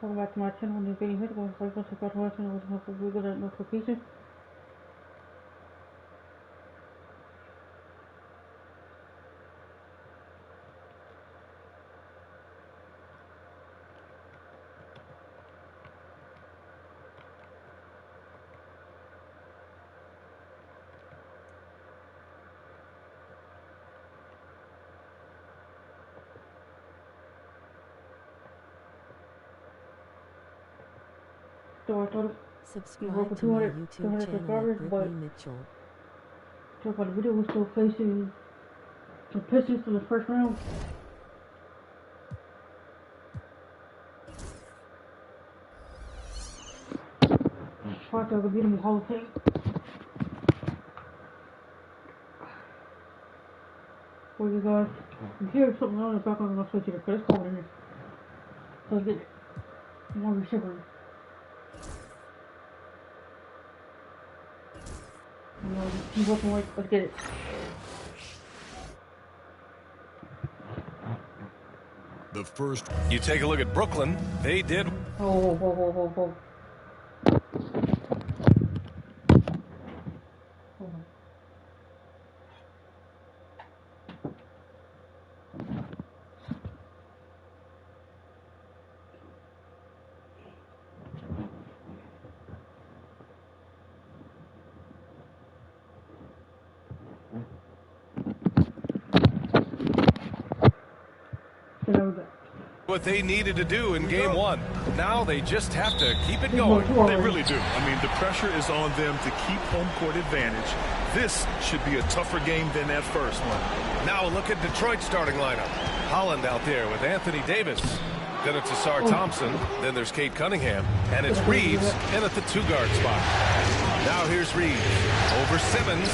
Welcome back to my channel. New video here. Go like, subscribe to my channel with helpful Google that notification. So I thought subscribe to my YouTube channel at Brittany Mitchell. So far the video was still facing the Pistons in the first round. I thought I could beat him in Hall of Fame. For you guys, if you hear something on the background, I'm not switching it because it's cold in here. So let's get it. I'm gonna be shivering. Keep looking like, let's get it. The first. You take a look at Brooklyn. They did. Whoa. What they needed to do in game one. Now they just have to keep it going. They really do. I mean, the pressure is on them to keep home court advantage. This should be a tougher game than that first one. Now look at Detroit's starting lineup. Holland out there with Anthony Davis. Then it's Asar Thompson. Then there's Kate Cunningham. And it's Reeves in at the two-guard spot. Now here's Reeves over Simmons.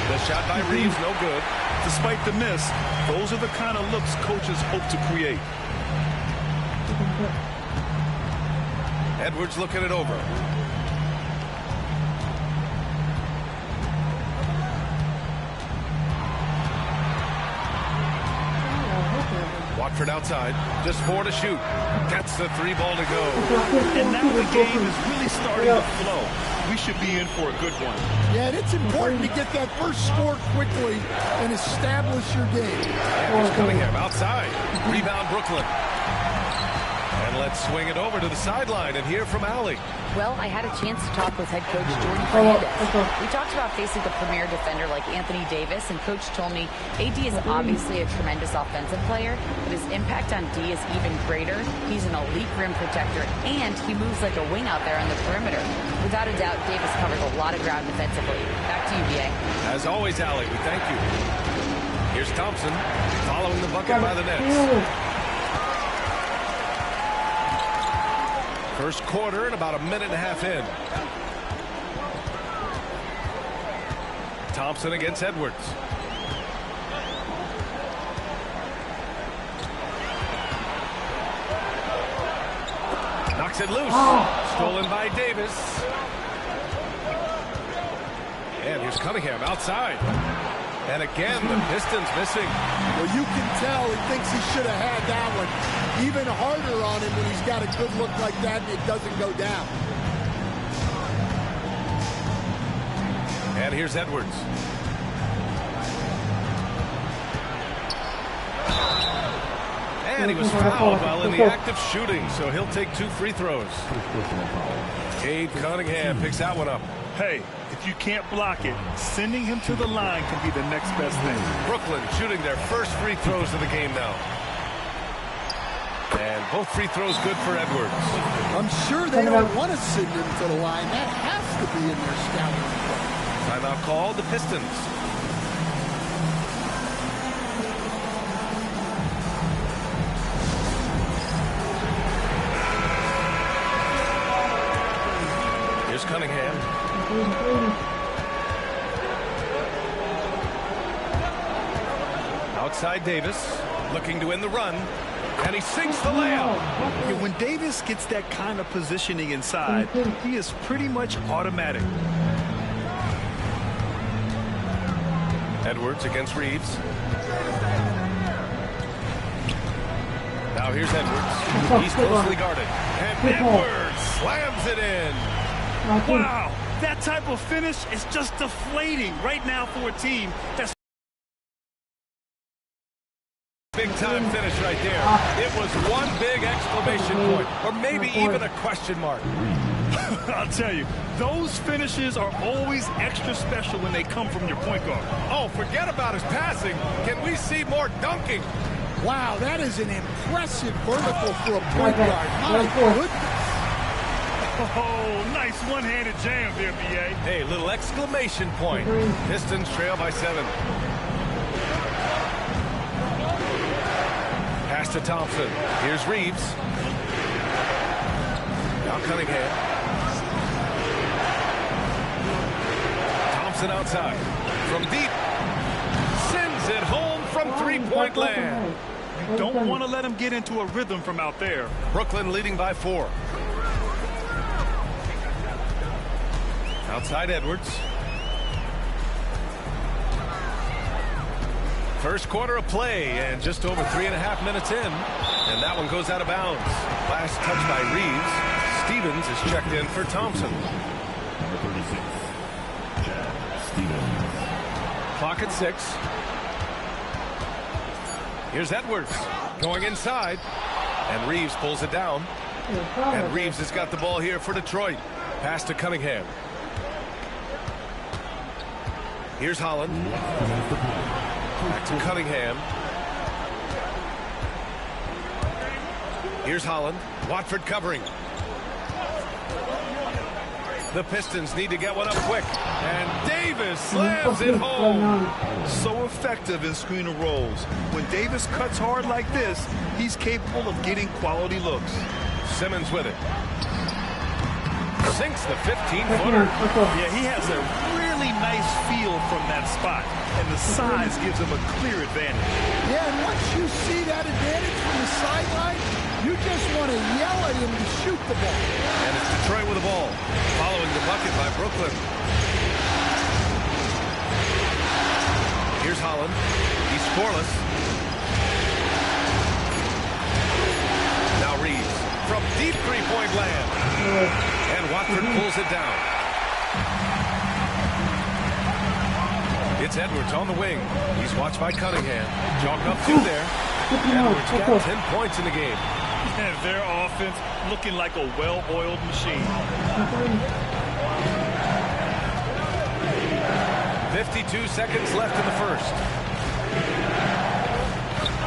The shot by Reeves, no good. Despite the miss, those are the kind of looks coaches hope to create. Edwards looking it over. Watford outside, just 4 to shoot. Gets the 3 ball to go. And now the game is really starting to flow. We should be in for a good one. Yeah, and it's important to get that first score quickly and establish your game. Here's Cunningham outside. Rebound Brooklyn. And let's swing it over to the sideline and hear from Allie. Well, I had a chance to talk with head coach Jordan Fernandez. We talked about facing a premier defender like Anthony Davis, and coach told me AD is obviously a tremendous offensive player, but his impact on D is even greater. He's an elite rim protector, and he moves like a wing out there on the perimeter. Without a doubt, Davis covers a lot of ground defensively. Back to you, BA. As always, Allie, we thank you. Here's Thompson following the bucket by the Nets. First quarter and about a minute and a half in. Thompson against Edwards. Knocks it loose. Stolen by Davis. And here's Cunningham outside. And again, the Pistons missing. Well, you can tell he thinks he should have had that one. Even harder on him when he's got a good look like that and it doesn't go down. And here's Edwards. And he was fouled while in the act of shooting, so he'll take 2 free throws. Cade Cunningham picks that one up. Hey, if you can't block it, sending him to the line can be the next best thing. Brooklyn shooting their first free throws of the game now. And both free throws good for Edwards. I'm sure they don't want to send him to the line. That has to be in their scouting report. Timeout called, the Pistons. Here's Cunningham. Outside Davis, looking to end the run. And he sinks the layup. Yeah, when Davis gets that kind of positioning inside, he is pretty much automatic. Edwards against Reeves. Now here's Edwards. He's closely guarded. And Edwards slams it in. Wow, that type of finish is just deflating right now for a team that's big-time finish right there. It was one big exclamation point, or maybe even a question mark. I'll tell you, those finishes are always extra special when they come from your point guard. Oh, forget about his passing. Can we see more dunking? Wow, that is an impressive vertical for a point guard. My goodness. Oh, nice one-handed jam there, B.A. Hey, little exclamation point. Pistons trail by 7. Pass to Thompson. Here's Reeves. Now Cunningham. Thompson outside. From deep. Sends it home from three-point land. You don't want to let him get into a rhythm from out there. Brooklyn leading by 4. Outside Edwards. First quarter of play, and just over 3.5 minutes in. And that one goes out of bounds. Last touch by Reeves. Stevens is checked in for Thompson. Number 36, Chad Stevens. Clock at 6. Here's Edwards going inside. And Reeves pulls it down. And Reeves has got the ball here for Detroit. Pass to Cunningham. Here's Holland. Back to Cunningham. Here's Holland. Watford covering. The Pistons need to get one up quick. And Davis slams it home. So effective in screen and rolls. When Davis cuts hard like this, he's capable of getting quality looks. Simmons with it. Sinks the 15-footer. Yeah, he has a really nice feel from that spot, and the size gives him a clear advantage. Yeah, and once you see that advantage from the sideline, you just want to yell at him to shoot the ball. And it's Detroit with the ball, following the bucket by Brooklyn. Here's Holland. He's scoreless. Now Reeves from deep three-point land. And Watford pulls it down. It's Edwards on the wing. He's watched by Cunningham. Chalked up 2 there. Edwards got 10 points in the game. And their offense looking like a well-oiled machine. 52 seconds left in the first.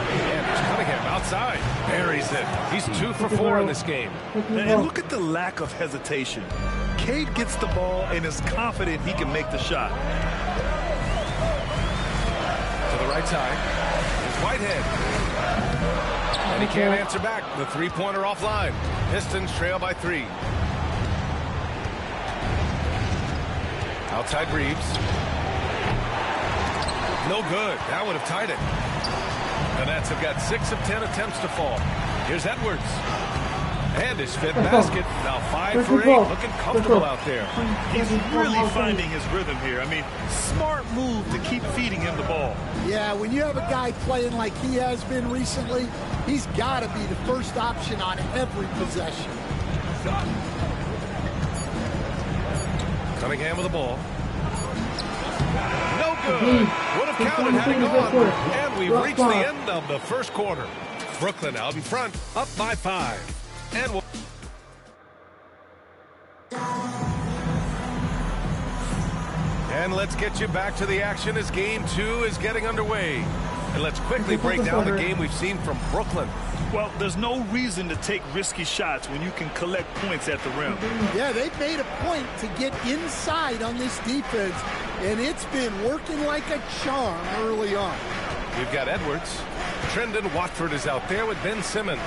And there's Cunningham outside. Buries it. He's 2 for 4 in this game. And look at the lack of hesitation. Cade gets the ball and is confident he can make the shot. To the right side. It's Whitehead. And he can't answer back. The three-pointer offline. Pistons trail by 3. Outside Reeves. No good. That would have tied it. The Nets have got 6 of 10 attempts to fall. Here's Edwards. And his 5th basket. Now 5 for 8. Looking comfortable out there. He's really finding his rhythm here. I mean, smart move to keep feeding him the ball. Yeah, when you have a guy playing like he has been recently, he's got to be the first option on every possession. Cunningham with the ball. No good. Would have counted had it gone. And we've reached the end of the first quarter. Brooklyn out in front, up by 5. And we'll... And let's get you back to the action as game 2 is getting underway. And let's quickly break down the game we've seen from Brooklyn. Well, there's no reason to take risky shots when you can collect points at the rim. Yeah, they've made a point to get inside on this defense, and it's been working like a charm early on. We've got Edwards. Trendon Watford is out there with Ben Simmons.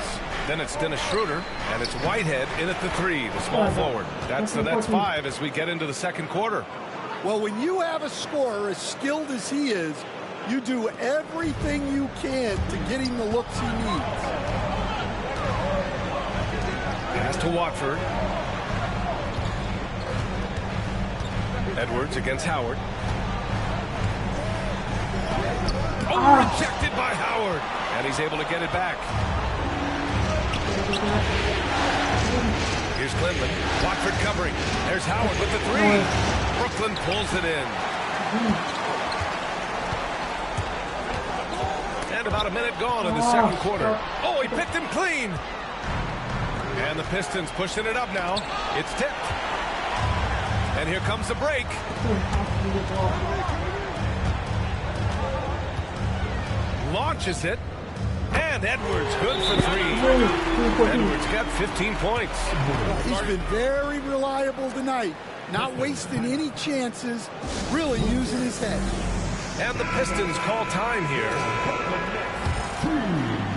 Then it's Dennis Schroeder, and it's Whitehead in at the 3, the small forward. That's the Nets 5 as we get into the second quarter. Well, when you have a scorer as skilled as he is, you do everything you can to get him the looks he needs. Pass to Watford. Edwards against Howard. Oh, rejected by Howard. And he's able to get it back. Here's Clinton. Watford covering. There's Howard with the three. Brooklyn pulls it in. And about a minute gone in the second quarter. Oh, he picked him clean. And the Pistons pushing it up now. It's tipped. And here comes the break. Launches it. And Edwards good for three. Edwards got 15 points. He's been very reliable tonight. Not wasting any chances. Really using his head. And the Pistons call time here.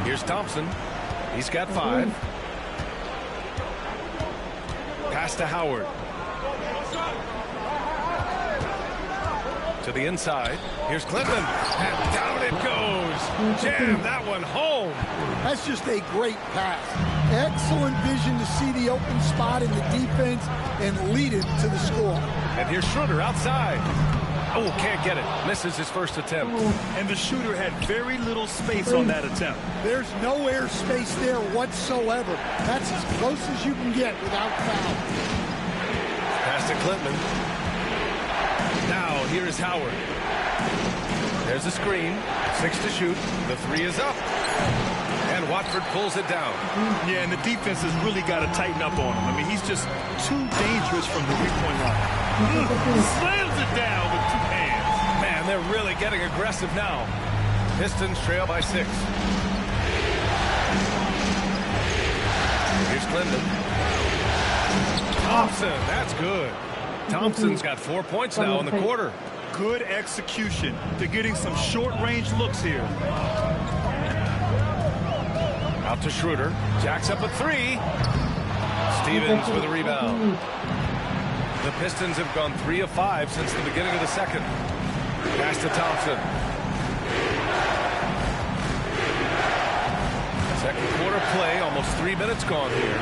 Here's Thompson. He's got 5. Pass to Howard. To the inside. Here's Clinton. And down it goes. Jam that one home. That's just a great pass. Excellent vision to see the open spot in the defense and lead it to the score. And here's Schroeder outside. Oh, can't get it. Misses his first attempt. And the shooter had very little space on that attempt. There's no air space there whatsoever. That's as close as you can get without foul. Pass to Clinton. Now, here is Howard. There's a screen. 6 to shoot. The 3 is up. And Watford pulls it down. Yeah, and the defense has really got to tighten up on him. I mean, he's just too dangerous from the three-point line. Slams it down with 2 hands. Man, they're really getting aggressive now. Pistons trail by 6. Here's Clinton. Thompson, that's good. Thompson's got 4 points now in the quarter. Good execution. They're getting some short-range looks here. Out to Schroeder. Jacks up a 3. Stevens with a rebound. The Pistons have gone 3 of 5 since the beginning of the second. Pass to Thompson. Second quarter play, almost 3 minutes gone here.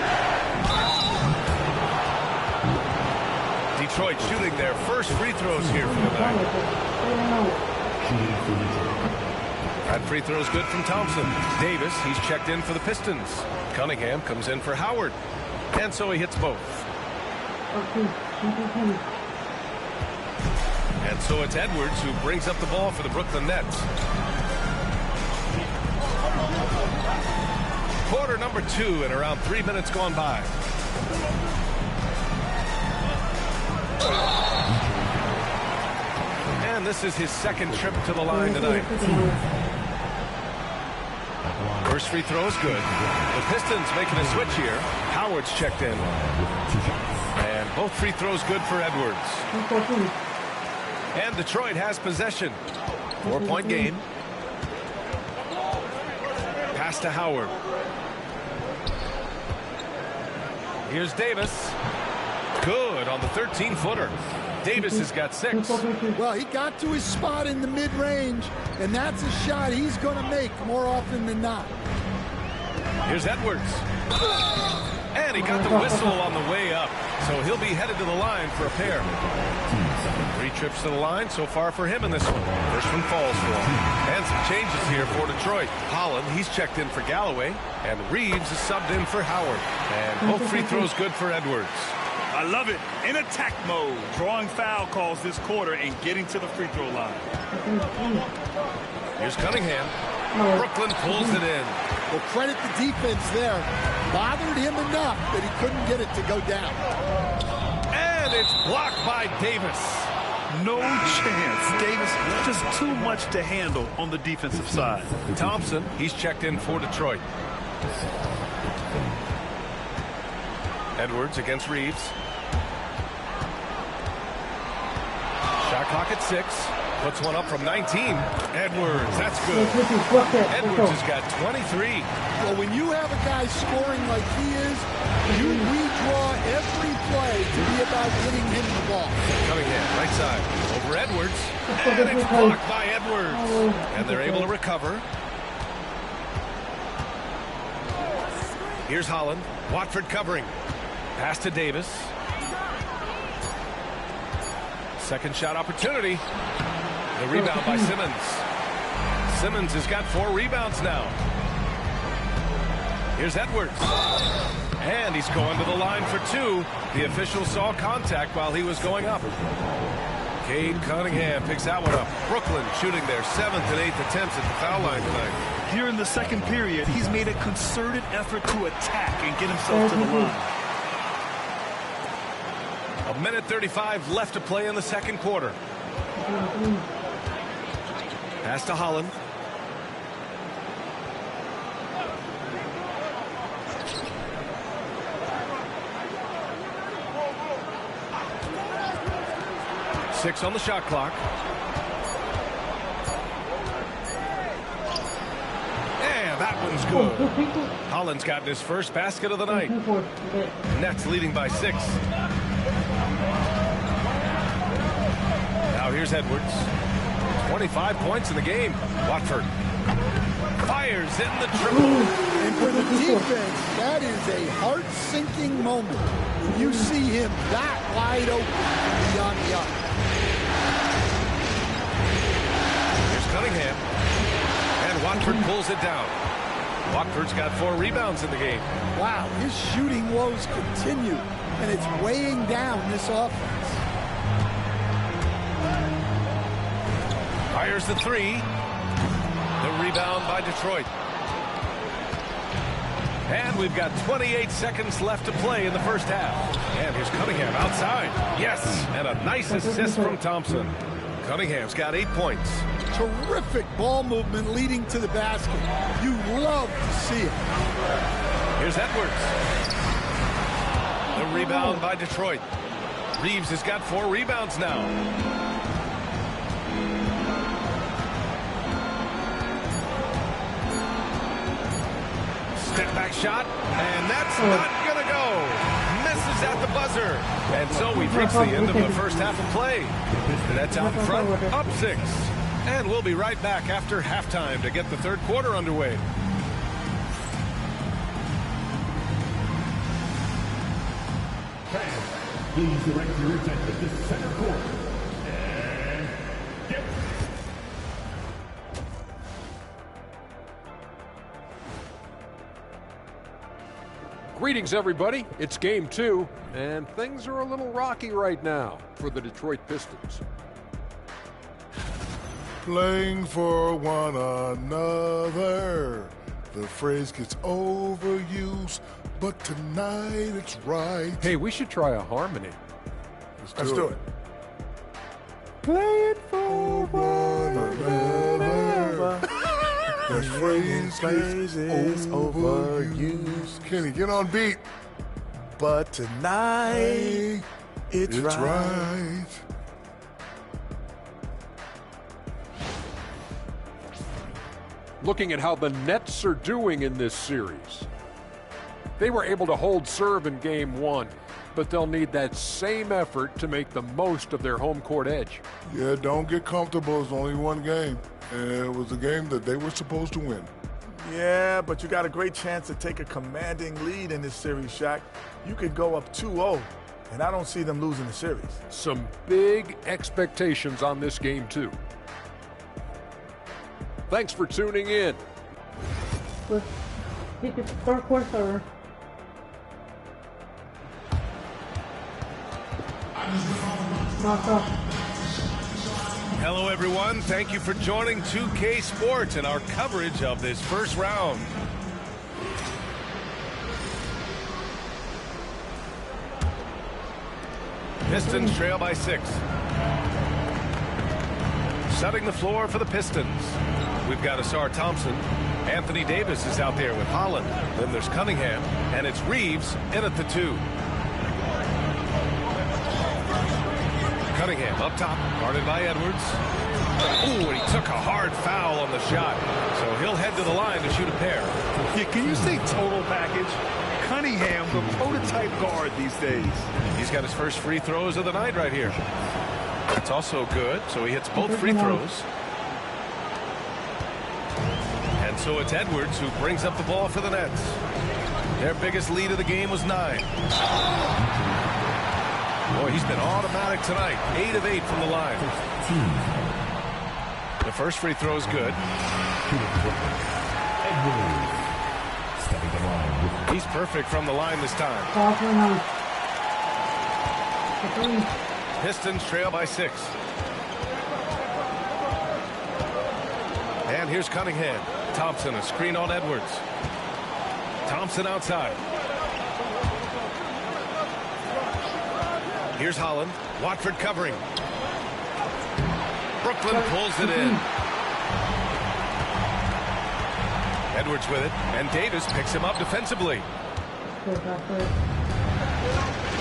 Detroit shooting their first free throws here for the night. That free throw is good from Thompson. Davis, he's checked in for the Pistons. Cunningham comes in for Howard. And so he hits both. And so it's Edwards who brings up the ball for the Brooklyn Nets. Quarter number 2 and around 3 minutes gone by. And this is his second trip to the line tonight. First free throw is good. The Pistons making a switch here. Howard's checked in. And both free throws good for Edwards. And Detroit has possession. 4-point game. Pass to Howard. Here's Davis. Good on the 13-footer. Davis has got 6. Well, he got to his spot in the mid-range, and that's a shot he's going to make more often than not. Here's Edwards. And he got the whistle on the way up, so he'll be headed to the line for a pair. 3 trips to the line so far for him in this one. First one falls for him. And some changes here for Detroit. Holland, he's checked in for Galloway, and Reeves is subbed in for Howard. And both free throws good for Edwards. I love it. In attack mode. Drawing foul calls this quarter and getting to the free throw line. Here's Cunningham. Brooklyn pulls it in. Well, credit the defense there. Bothered him enough that he couldn't get it to go down. And it's blocked by Davis. No chance. Davis, just too much to handle on the defensive side. Thompson, he's checked in for Detroit. Edwards against Reeves. Shot clock at 6. Puts one up from 19. Edwards, that's good. Edwards has got 23. Well, when you have a guy scoring like he is, we draw every play to be about getting him the ball. Cunningham, right side. Over Edwards. And it's blocked by Edwards. And they're able to recover. Here's Holland. Watford covering. Pass to Davis. Second shot opportunity. The rebound by Simmons. Simmons has got 4 rebounds now. Here's Edwards. And he's going to the line for two. The official saw contact while he was going up. Cade Cunningham picks that one up. Brooklyn shooting their 7th and 8th attempts at the foul line tonight. Here in the second period, he's made a concerted effort to attack and get himself to the line. 1:35 left to play in the second quarter. Pass to Holland. Six on the shot clock. And that one's good. Holland's gotten his first basket of the night. Nets leading by 6. Now here's Edwards. 25 points in the game. Watford fires in the triple. And for the defense, that is a heart-sinking moment when you see him that wide open beyond the arc. Cunningham, and Watford pulls it down. Watford's got 4 rebounds in the game. Wow, his shooting woes continue, and it's weighing down this offense. Fires the 3. The rebound by Detroit. And we've got 28 seconds left to play in the first half. And here's Cunningham outside. Yes, and a nice assist from Thompson. Cunningham's got 8 points. Terrific ball movement leading to the basket. You love to see it. Here's Edwards. The rebound by Detroit. Reeves has got 4 rebounds now. Step back shot, and that's not gonna go. Misses at the buzzer. And so we've reached the end of the first half of play. The Nets out in front, up 6. And we'll be right back after halftime to get the third quarter underway. Fans, please direct your attention to center court. And get. Greetings, everybody. It's game 2, and things are a little rocky right now for the Detroit Pistons. Playing for one another. The phrase gets overused, but tonight it's right. Hey, we should try a harmony. Let's do it. Playing for one another. The phrase gets overused. Kenny, get on beat. But tonight it's right. Looking at how the Nets are doing in this series. They were able to hold serve in game 1, but they'll need that same effort to make the most of their home court edge. Yeah, don't get comfortable. It's only one game. And it was a game that they were supposed to win. Yeah, but you got a great chance to take a commanding lead in this series, Shaq. You could go up 2-0, and I don't see them losing the series. Some big expectations on this game, too. Thanks for tuning in. Let's take the third quarter. Hello, everyone. Thank you for joining 2K Sports and our coverage of this first round. Pistons trail by 6. Setting the floor for the Pistons. We've got Asar Thompson. Anthony Davis is out there with Holland. Then there's Cunningham. And it's Reeves in at the 2. Cunningham up top, guarded by Edwards. Ooh, and he took a hard foul on the shot. So he'll head to the line to shoot a pair. Yeah, can you say total package? Cunningham, the prototype guard these days. He's got his first free throws of the night right here. That's also good, so he hits both free throws. And so it's Edwards who brings up the ball for the Nets. Their biggest lead of the game was 9. Boy, he's been automatic tonight. 8 of 8 from the line. The first free throw is good. Edwards stepping the line. He's perfect from the line this time. Pistons trail by 6. And here's Cunningham. Thompson, a screen on Edwards. Thompson outside. Here's Holland. Watford covering. Brooklyn pulls it in. Edwards with it, and Davis picks him up defensively. To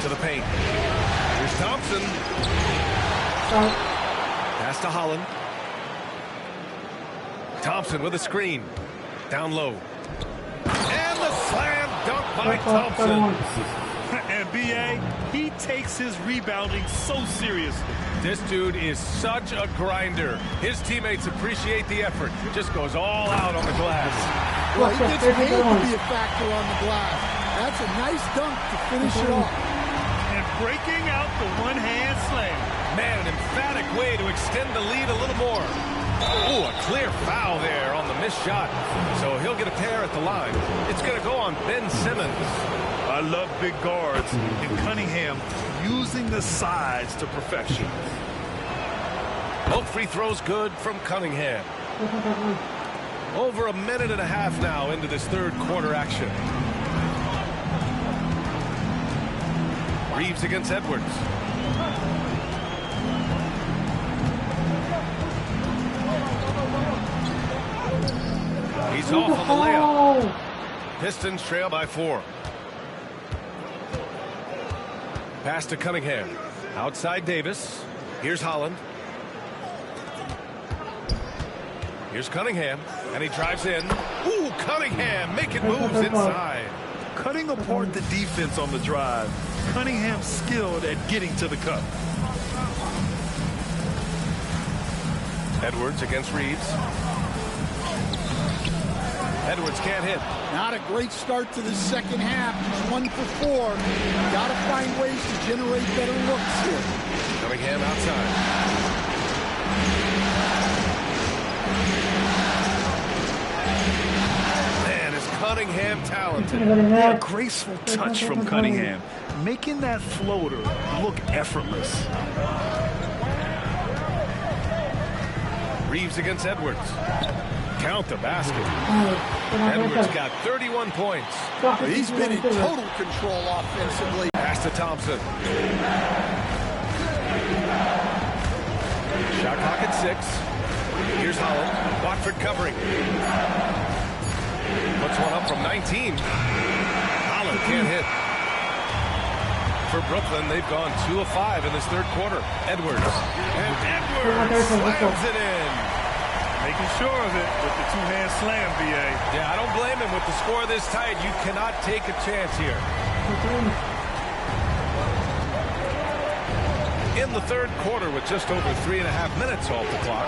the paint. Here's Thompson. Pass to Holland. Thompson with a screen. Down low. And the slam dunk by Thompson. And B.A., he takes his rebounding so seriously. This dude is such a grinder. His teammates appreciate the effort. Just goes all out on the glass. Well, he gets paid to be a factor on the glass. That's a nice dunk to finish it off. And breaking out the one-hand slam. Man, an emphatic way to extend the lead a little more. Oh, a clear foul there on the missed shot. So he'll get a pair at the line. It's going to go on Ben Simmons. I love big guards, and Cunningham using the size to perfection. Both free throws good from Cunningham. Over a minute and a half now into this third quarter action. Reeves against Edwards. He's off on the layup. Pistons trail by 4. Pass to Cunningham. Outside Davis. Here's Holland. Here's Cunningham. And he drives in. Ooh, Cunningham making moves inside. Cutting apart the defense on the drive. Cunningham skilled at getting to the cup. Edwards against Reeves. Edwards can't hit. Not a great start to the second half. Just 1 for 4. Got to find ways to generate better looks here. Cunningham outside. Man, is Cunningham talented. Yeah, graceful touch from Cunningham, making that floater look effortless. Reeves against Edwards. Count the basket. Edwards got 31 points. He's been in total control offensively. Pass to Thompson. Shot clock at 6. Here's Holland. Watford covering. Puts one up from 19. Holland can't hit. For Brooklyn, they've gone 2 of 5 in this third quarter. Edwards. And Edwards slams it in. Making sure of it with the two-hand slam, B.A. Yeah, I don't blame him with the score this tight. You cannot take a chance here. In the third quarter with just over 3.5 minutes off the clock.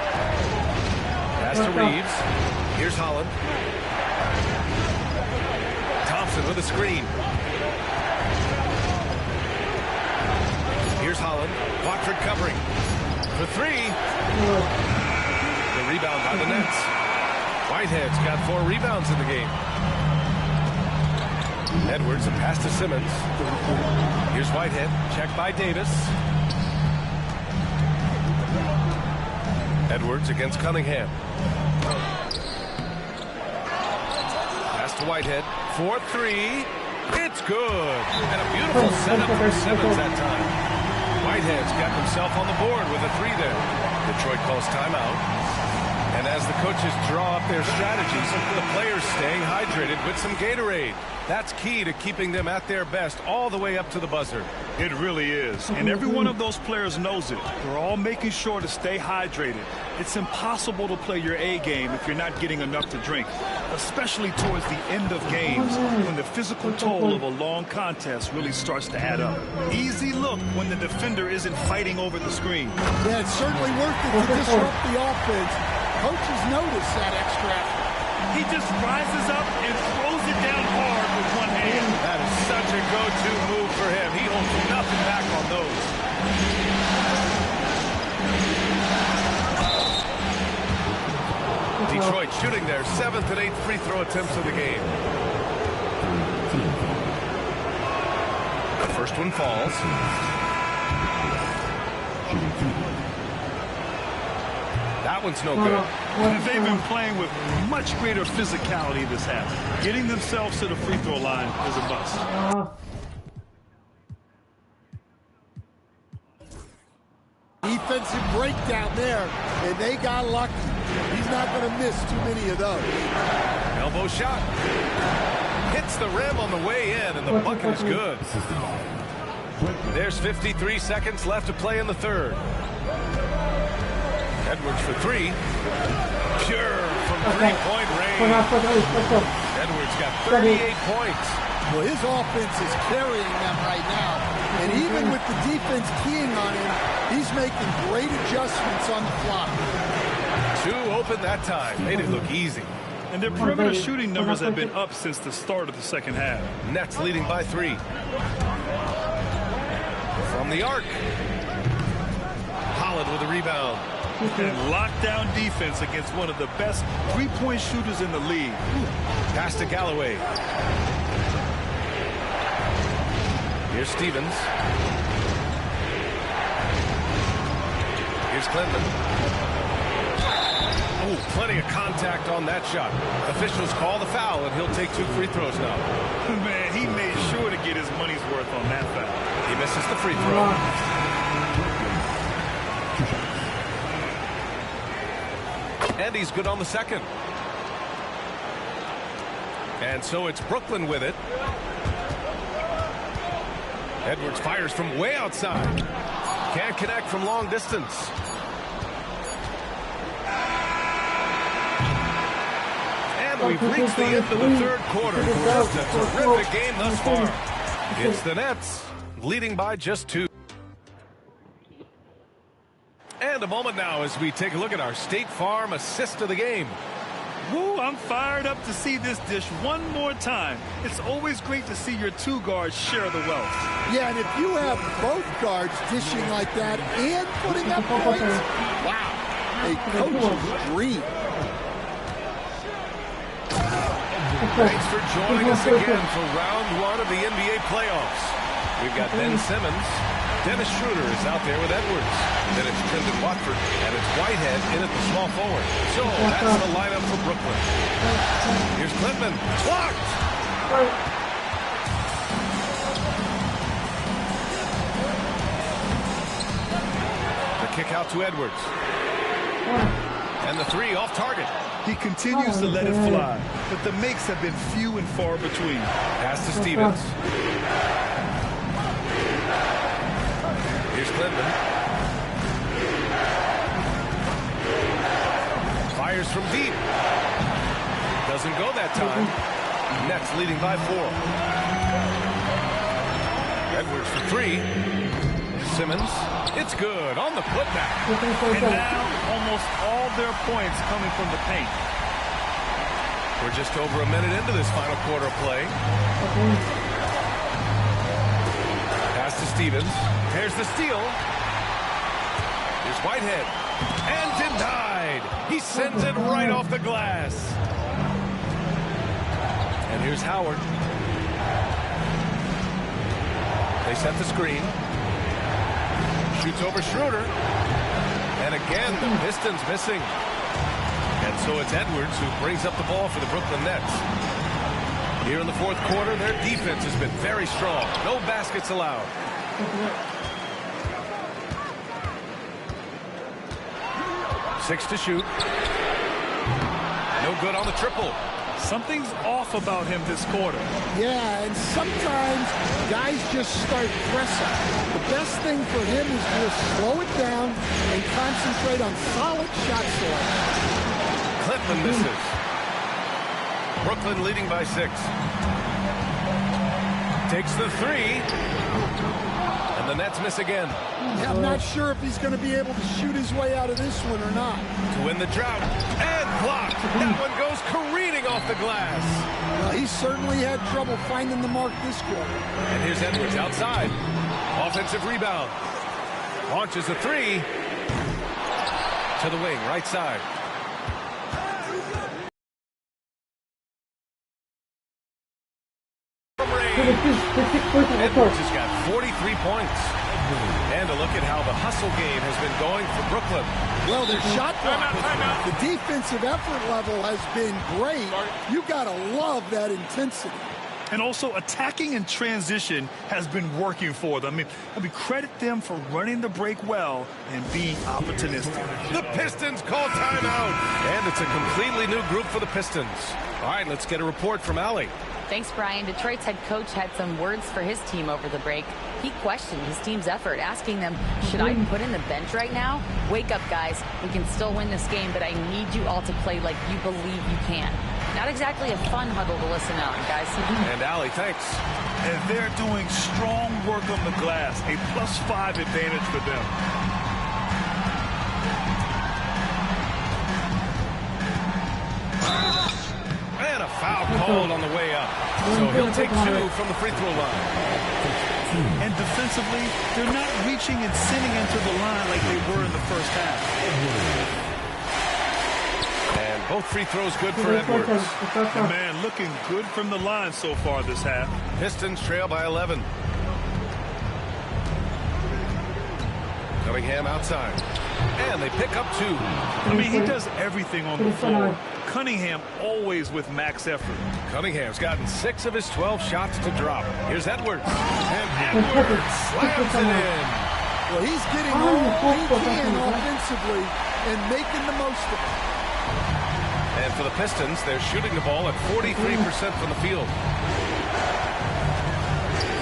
Pass to Reeves. Here's Holland. Thompson with a screen. Here's Holland. Watford covering. For 3. The rebound by the Nets. Whitehead's got 4 rebounds in the game. Edwards, a pass to Simmons. Here's Whitehead. Checked by Davis. Edwards against Cunningham. Pass to Whitehead. 4-3. It's good. And a beautiful setup for Simmons that time. Whitehead's got himself on the board with a 3 there. Detroit calls timeout. And as the coaches draw up their strategies, the players staying hydrated with some Gatorade. That's key to keeping them at their best all the way up to the buzzer. It really is. And every one of those players knows it. They're all making sure to stay hydrated. It's impossible to play your A game if you're not getting enough to drink, especially towards the end of games when the physical toll of a long contest really starts to add up. Easy look when the defender isn't fighting over the screen. Yeah, it's certainly worth it to disrupt the offense. Coaches notice that extra effort. He just rises up and throws it down hard with one hand. That is such a go-to move for him. He holds nothing back on those. Detroit shooting their 7th and 8th free throw attempts of the game. First one falls. That one's no good. They've been playing with much greater physicality this half. Getting themselves to the free throw line is a bust. Defensive breakdown there, and they got lucky. He's not going to miss too many of those. Elbow shot. Hits the rim on the way in, and the bucket is good. There's 53 seconds left to play in the third. Edwards for three. Pure from three-point range. Edwards got 38 points. Well, his offense is carrying them right now. And even with the defense keying on him, he's making great adjustments on the fly. Two open that time. Made it look easy. And their perimeter shooting numbers have been up since the start of the second half. Nets leading by 3. From the arc. Holland with a rebound. And lockdown defense against one of the best three-point shooters in the league. Pass to Galloway. Here's Stevens. Here's Clinton. Oh, plenty of contact on that shot. Officials call the foul, and he'll take 2 free throws now. Man, he made sure to get his money's worth on that foul. He misses the free throw. And he's good on the second. And so it's Brooklyn with it. Edwards fires from way outside. Can't connect from long distance. And we've reached the end of the third quarter. Just a terrific game thus far. It's the Nets leading by just 2. And a moment now as we take a look at our State Farm assist of the game. Woo, I'm fired up to see this dish one more time. It's always great to see your two guards share the wealth. Yeah, and if you have both guards dishing like that and putting up points, wow, a coach's dream. Thanks for joining us again for round 1 of the NBA playoffs. We've got Ben Simmons. Dennis Schroeder is out there with Edwards. Then it's Trendon Watford, and it's Whitehead in at the small forward. So that's the lineup for Brooklyn. Here's Clinton. Blocked! The kick out to Edwards. And the 3 off target. He continues to let it fly, but the makes have been few and far between. Pass to Stevens. Here's Clinton. Fires from deep. Doesn't go that time. Nets leading by 4. Edwards for 3. Simmons. It's good on the putback. And now almost all their points coming from the paint. We're just over a minute into this final quarter of play. Pass to Stevens. Here's the steal. Here's Whitehead. And denied. He sends it right off the glass. And here's Howard. They set the screen. Shoots over Schroeder. And again, the Pistons missing. And so it's Edwards who brings up the ball for the Brooklyn Nets. Here in the fourth quarter, their defense has been very strong. No baskets allowed. Six to shoot. No good on the triple. Something's off about him this quarter. Yeah, and sometimes guys just start pressing. The best thing for him is to slow it down and concentrate on solid shot selection. Clinton misses. Brooklyn leading by 6. Takes the 3. And the Nets miss again. Yeah, I'm not sure if he's going to be able to shoot his way out of this one or not. To win the drought. And blocked. That one goes careening off the glass. Well, he certainly had trouble finding the mark this quarter. And here's Edwards outside. Offensive rebound. Launches a 3. To the wing, right side. From range. Edwards has got 43 points. And a look at how the hustle game has been going for Brooklyn. Well, their shot block, the defensive effort level has been great. You got to love that intensity. And also attacking in transition has been working for them. I mean, credit them for running the break well and being opportunistic. The Pistons call timeout. And it's a completely new group for the Pistons. All right, let's get a report from Allie. Thanks, Brian. Detroit's head coach had some words for his team over the break. He questioned his team's effort, asking them, should I put in the bench right now? Wake up, guys. We can still win this game, but I need you all to play like you believe you can. Not exactly a fun huddle to listen on, guys. And Allie, thanks. And they're doing strong work on the glass, a +5 advantage for them. And a foul called on the way up. So he'll take 2 from the free throw line. And defensively, they're not reaching and sending into the line like they were in the first half. And both free throws good for Edwards. The man looking good from the line so far this half. Pistons trail by 11. Cunningham outside. And they pick up 2. I mean, he does everything on the floor. Cunningham always with max effort. Cunningham's gotten 6 of his 12 shots to drop. Here's Edwards. And Edwards slams it in. Well, he's getting all he can offensively and making the most of it. And for the Pistons, they're shooting the ball at 43% from the field.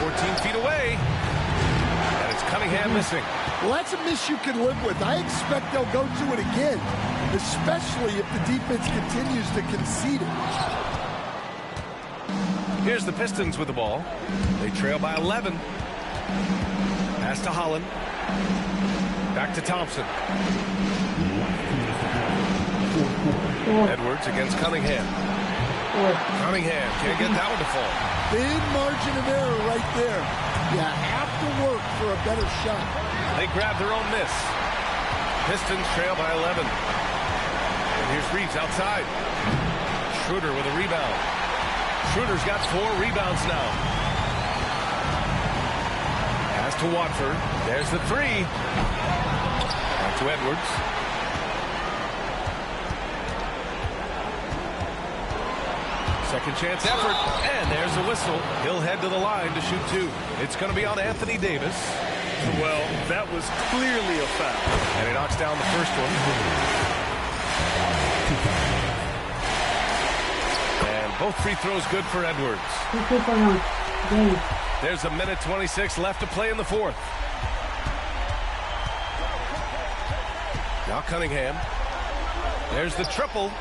14 feet away. And it's Cunningham missing. Well, that's a miss you can live with. I expect they'll go to it again, especially if the defense continues to concede it. Here's the Pistons with the ball. They trail by 11. Pass to Holland. Back to Thompson. Edwards against Cunningham. Cunningham can't get that one to fall. Big margin of error right there. You have to work for a better shot. They grab their own miss. Pistons trail by 11. And here's Reeves outside. Schroeder with a rebound. Schroeder's got 4 rebounds now. Pass to Watford. There's the 3. Back to Edwards. Second chance effort. And there's a whistle. He'll head to the line to shoot 2. It's going to be on Anthony Davis. Well, that was clearly a foul. And he knocks down the first one. And both free throws good for Edwards. There's a minute 26 left to play in the 4th. Now Cunningham. There's the triple.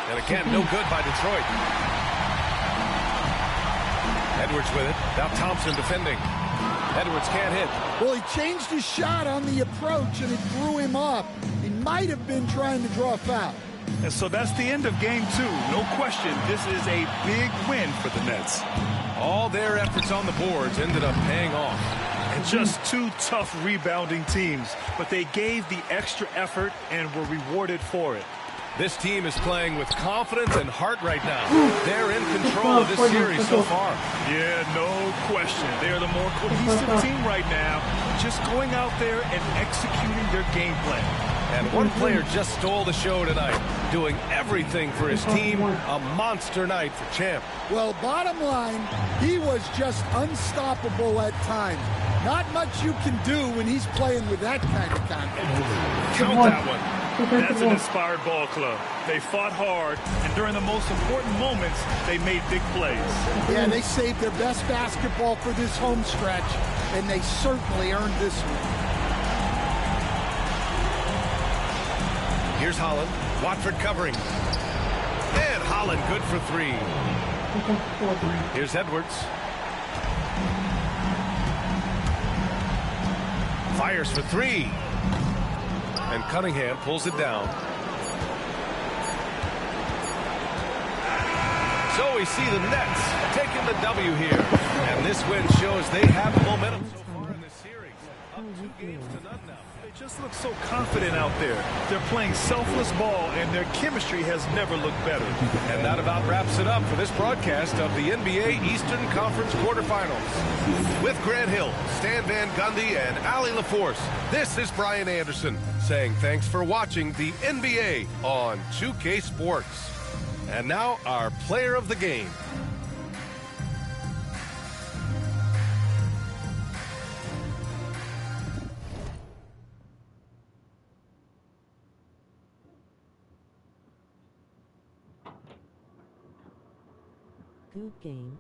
And again, no good by Detroit. Edwards with it. Now Thompson defending. Edwards can't hit. Well, he changed his shot on the approach, and it threw him off. He might have been trying to draw a foul. And so that's the end of game 2. No question, this is a big win for the Nets. All their efforts on the boards ended up paying off. And just 2 tough rebounding teams, but they gave the extra effort and were rewarded for it. This team is playing with confidence and heart right now. They're in control of this series so far. Yeah, no question. They're the more cohesive team right now, just going out there and executing their game plan. And one player just stole the show tonight, doing everything for his team. A monster night for Champ. Well, bottom line, he was just unstoppable at times. Not much you can do when he's playing with that kind of confidence. Count that one. That's an inspired ball club. They fought hard, and during the most important moments, they made big plays. Yeah, they saved their best basketball for this home stretch, and they certainly earned this one. Here's Holland. Watford covering. And Holland good for 3. Here's Edwards. Fires for 3. And Cunningham pulls it down. So we see the Nets taking the W here. And this win shows they have momentum so far in this series. Up weekend. They just look so confident out there. They're playing selfless ball, and their chemistry has never looked better. And that about wraps it up for this broadcast of the NBA Eastern Conference quarterfinals. With Grant Hill, Stan Van Gundy, and Allie LaForce, this is Brian Anderson saying thanks for watching the NBA on 2K Sports. And now our player of the game. Good game.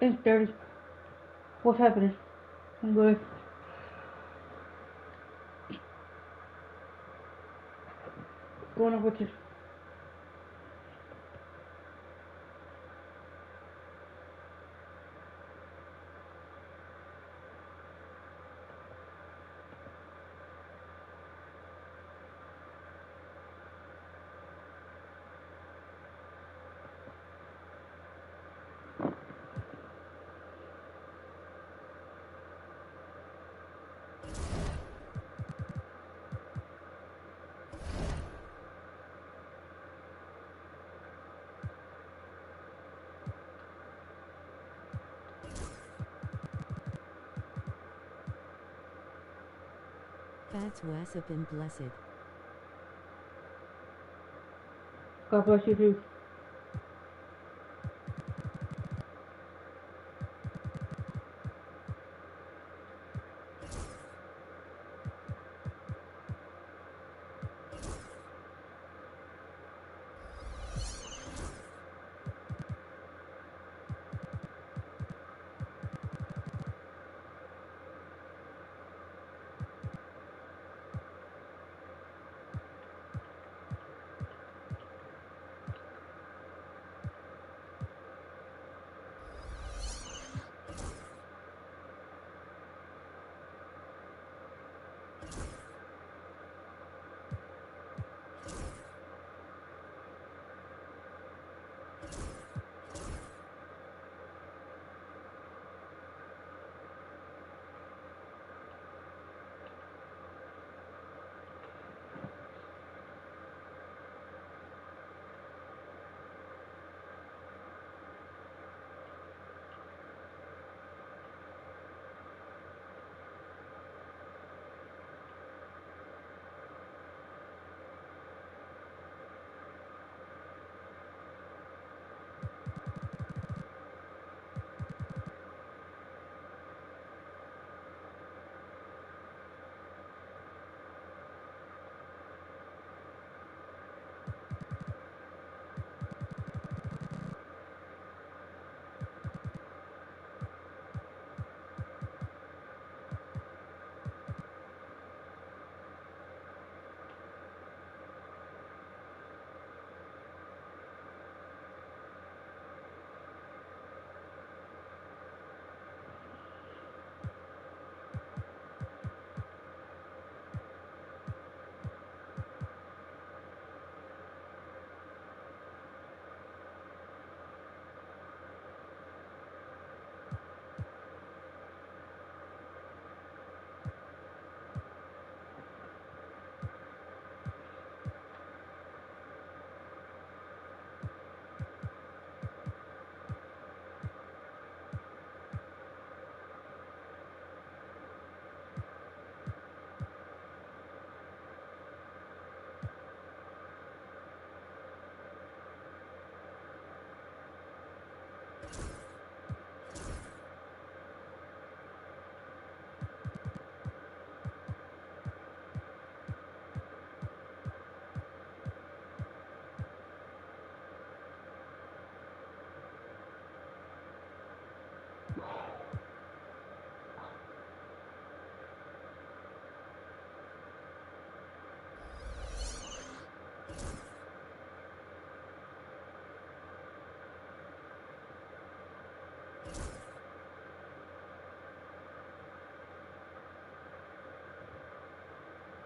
Thanks, Daddy. What's happening? I'm good. What's going on with you? Fats Wassip and blessed. God bless you too.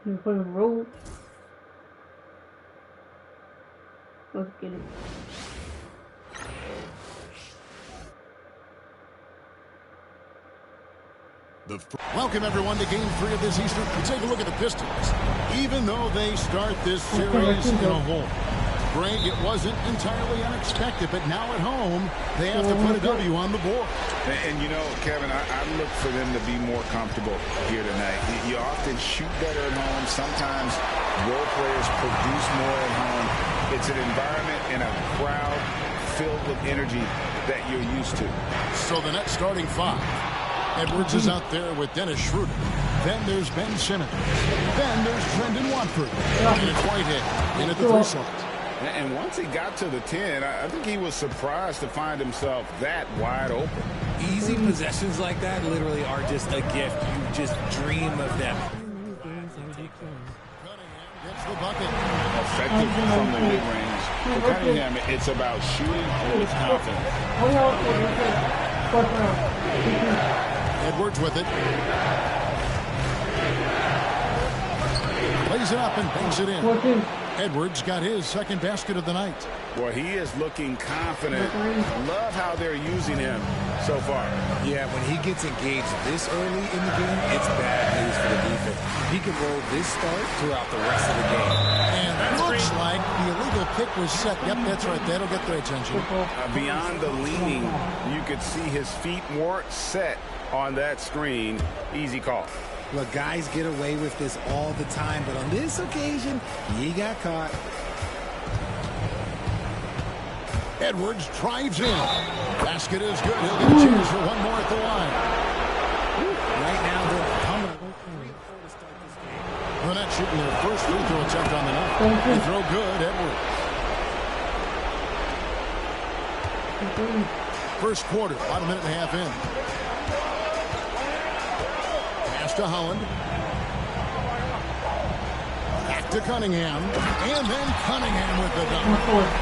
You put him roll. Let's get it. Welcome everyone to Game 3 of this Eastern. Take a look at the Pistons. Even though they start this series in a hole, Greg, it wasn't entirely unexpected, but now at home, they have to put a W on the board. And you know, Kevin, I look for them to be more comfortable here tonight. You often shoot better at home. Sometimes role players produce more at home. It's an environment and a crowd filled with energy that you're used to. So the next starting five. Edwards is out there with Dennis Schroeder. Then there's Ben Simmons. Then there's Brendan Watford. And it's Whitehead in at the 3 slot. And once he got to the 10, I think he was surprised to find himself that wide open. Easy possessions like that literally are just a gift. You just dream of them. Gets the bucket. Effective from the mid-range. For Cunningham, it's about shooting with confidence. Edwards with it. Plays it up and banks it in. Edwards got his second basket of the night. Well, he is looking confident. Love how they're using him so far. Yeah, when he gets engaged this early in the game, it's bad news for the defense. He can roll this start throughout the rest of the game. And it looks like the illegal pick was set. Yep, that's right. That'll get their attention. Beyond the leaning, you could see his feet weren't set on that screen. Easy call. Look, guys get away with this all the time, but on this occasion, he got caught. Edwards drives in. Basket is good. He'll get a chance for one more at the line. Right now, they're coming. They're not shooting their first free throw attempt on the night. They throw good, Edwards. First quarter, about a minute and a half in. To Holland. Back to Cunningham. And then Cunningham with the dunk.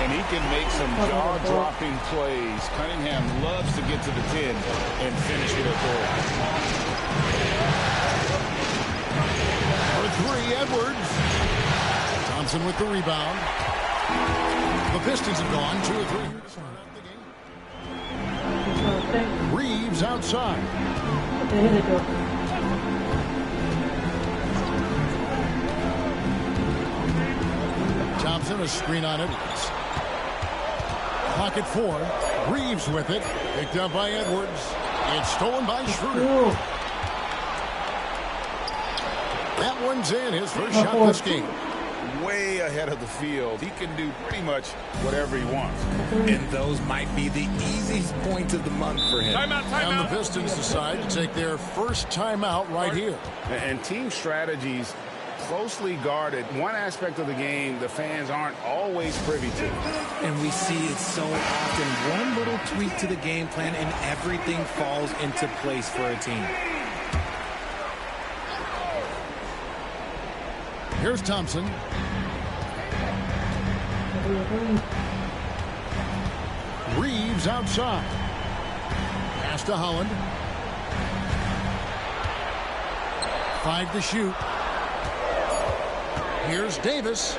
And he can make some jaw-dropping plays. Cunningham loves to get to the 10 and finish with a third. For 3, Edwards. Thompson with the rebound. The Pistons have gone 2 or 3. Reeves outside. Thompson, a screen on Edwards. Pocket 4. Reeves with it. Picked up by Edwards. It's stolen by Schroeder. That one's in. His first shot this game. Way ahead of the field. He can do pretty much whatever he wants. And those might be the easiest points of the month for him. Timeout. And the Pistons decide to take their first timeout right here. And team strategies closely guarded. One aspect of the game the fans aren't always privy to. And we see it so often. One little tweak to the game plan and everything falls into place for a team. Here's Thompson. Reeves outside. Pass to Holland. 5 to shoot. Here's Davis.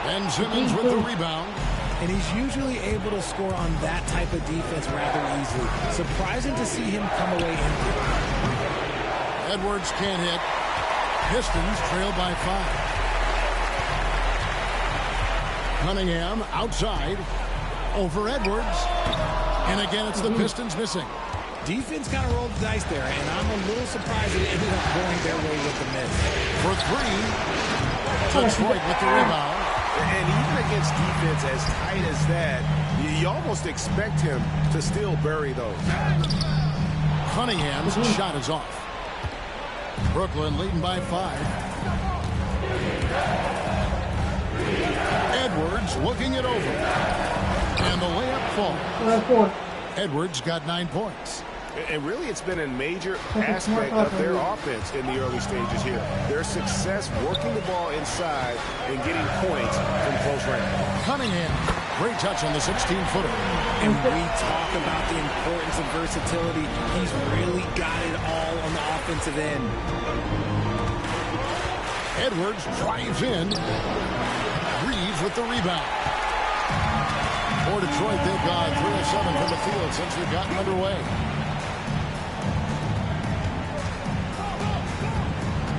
Ben Simmons with the rebound. And he's usually able to score on that type of defense rather easily. Surprising to see him come away empty. Edwards can't hit. Pistons trail by 5. Cunningham outside. Over Edwards. And again, it's the Pistons missing. Defense kind of rolled the dice there, and I'm a little surprised it ended up going their way with the miss. For 3. Detroit with the rebound. And even against defense as tight as that, you almost expect him to still bury those. Cunningham's shot is off. Brooklyn leading by 5. Edwards looking it over. And the layup falls. Edwards got 9 points. And really, it's been a major aspect of their offense in the early stages here. Their success working the ball inside and getting points from close range. Cunningham, great touch on the 16-footer. And we talk about the importance of versatility. He's really got it all on the offensive end. Edwards drives in. Reeves with the rebound. For Detroit, they've gone 3 of 7 from the field since we've gotten underway.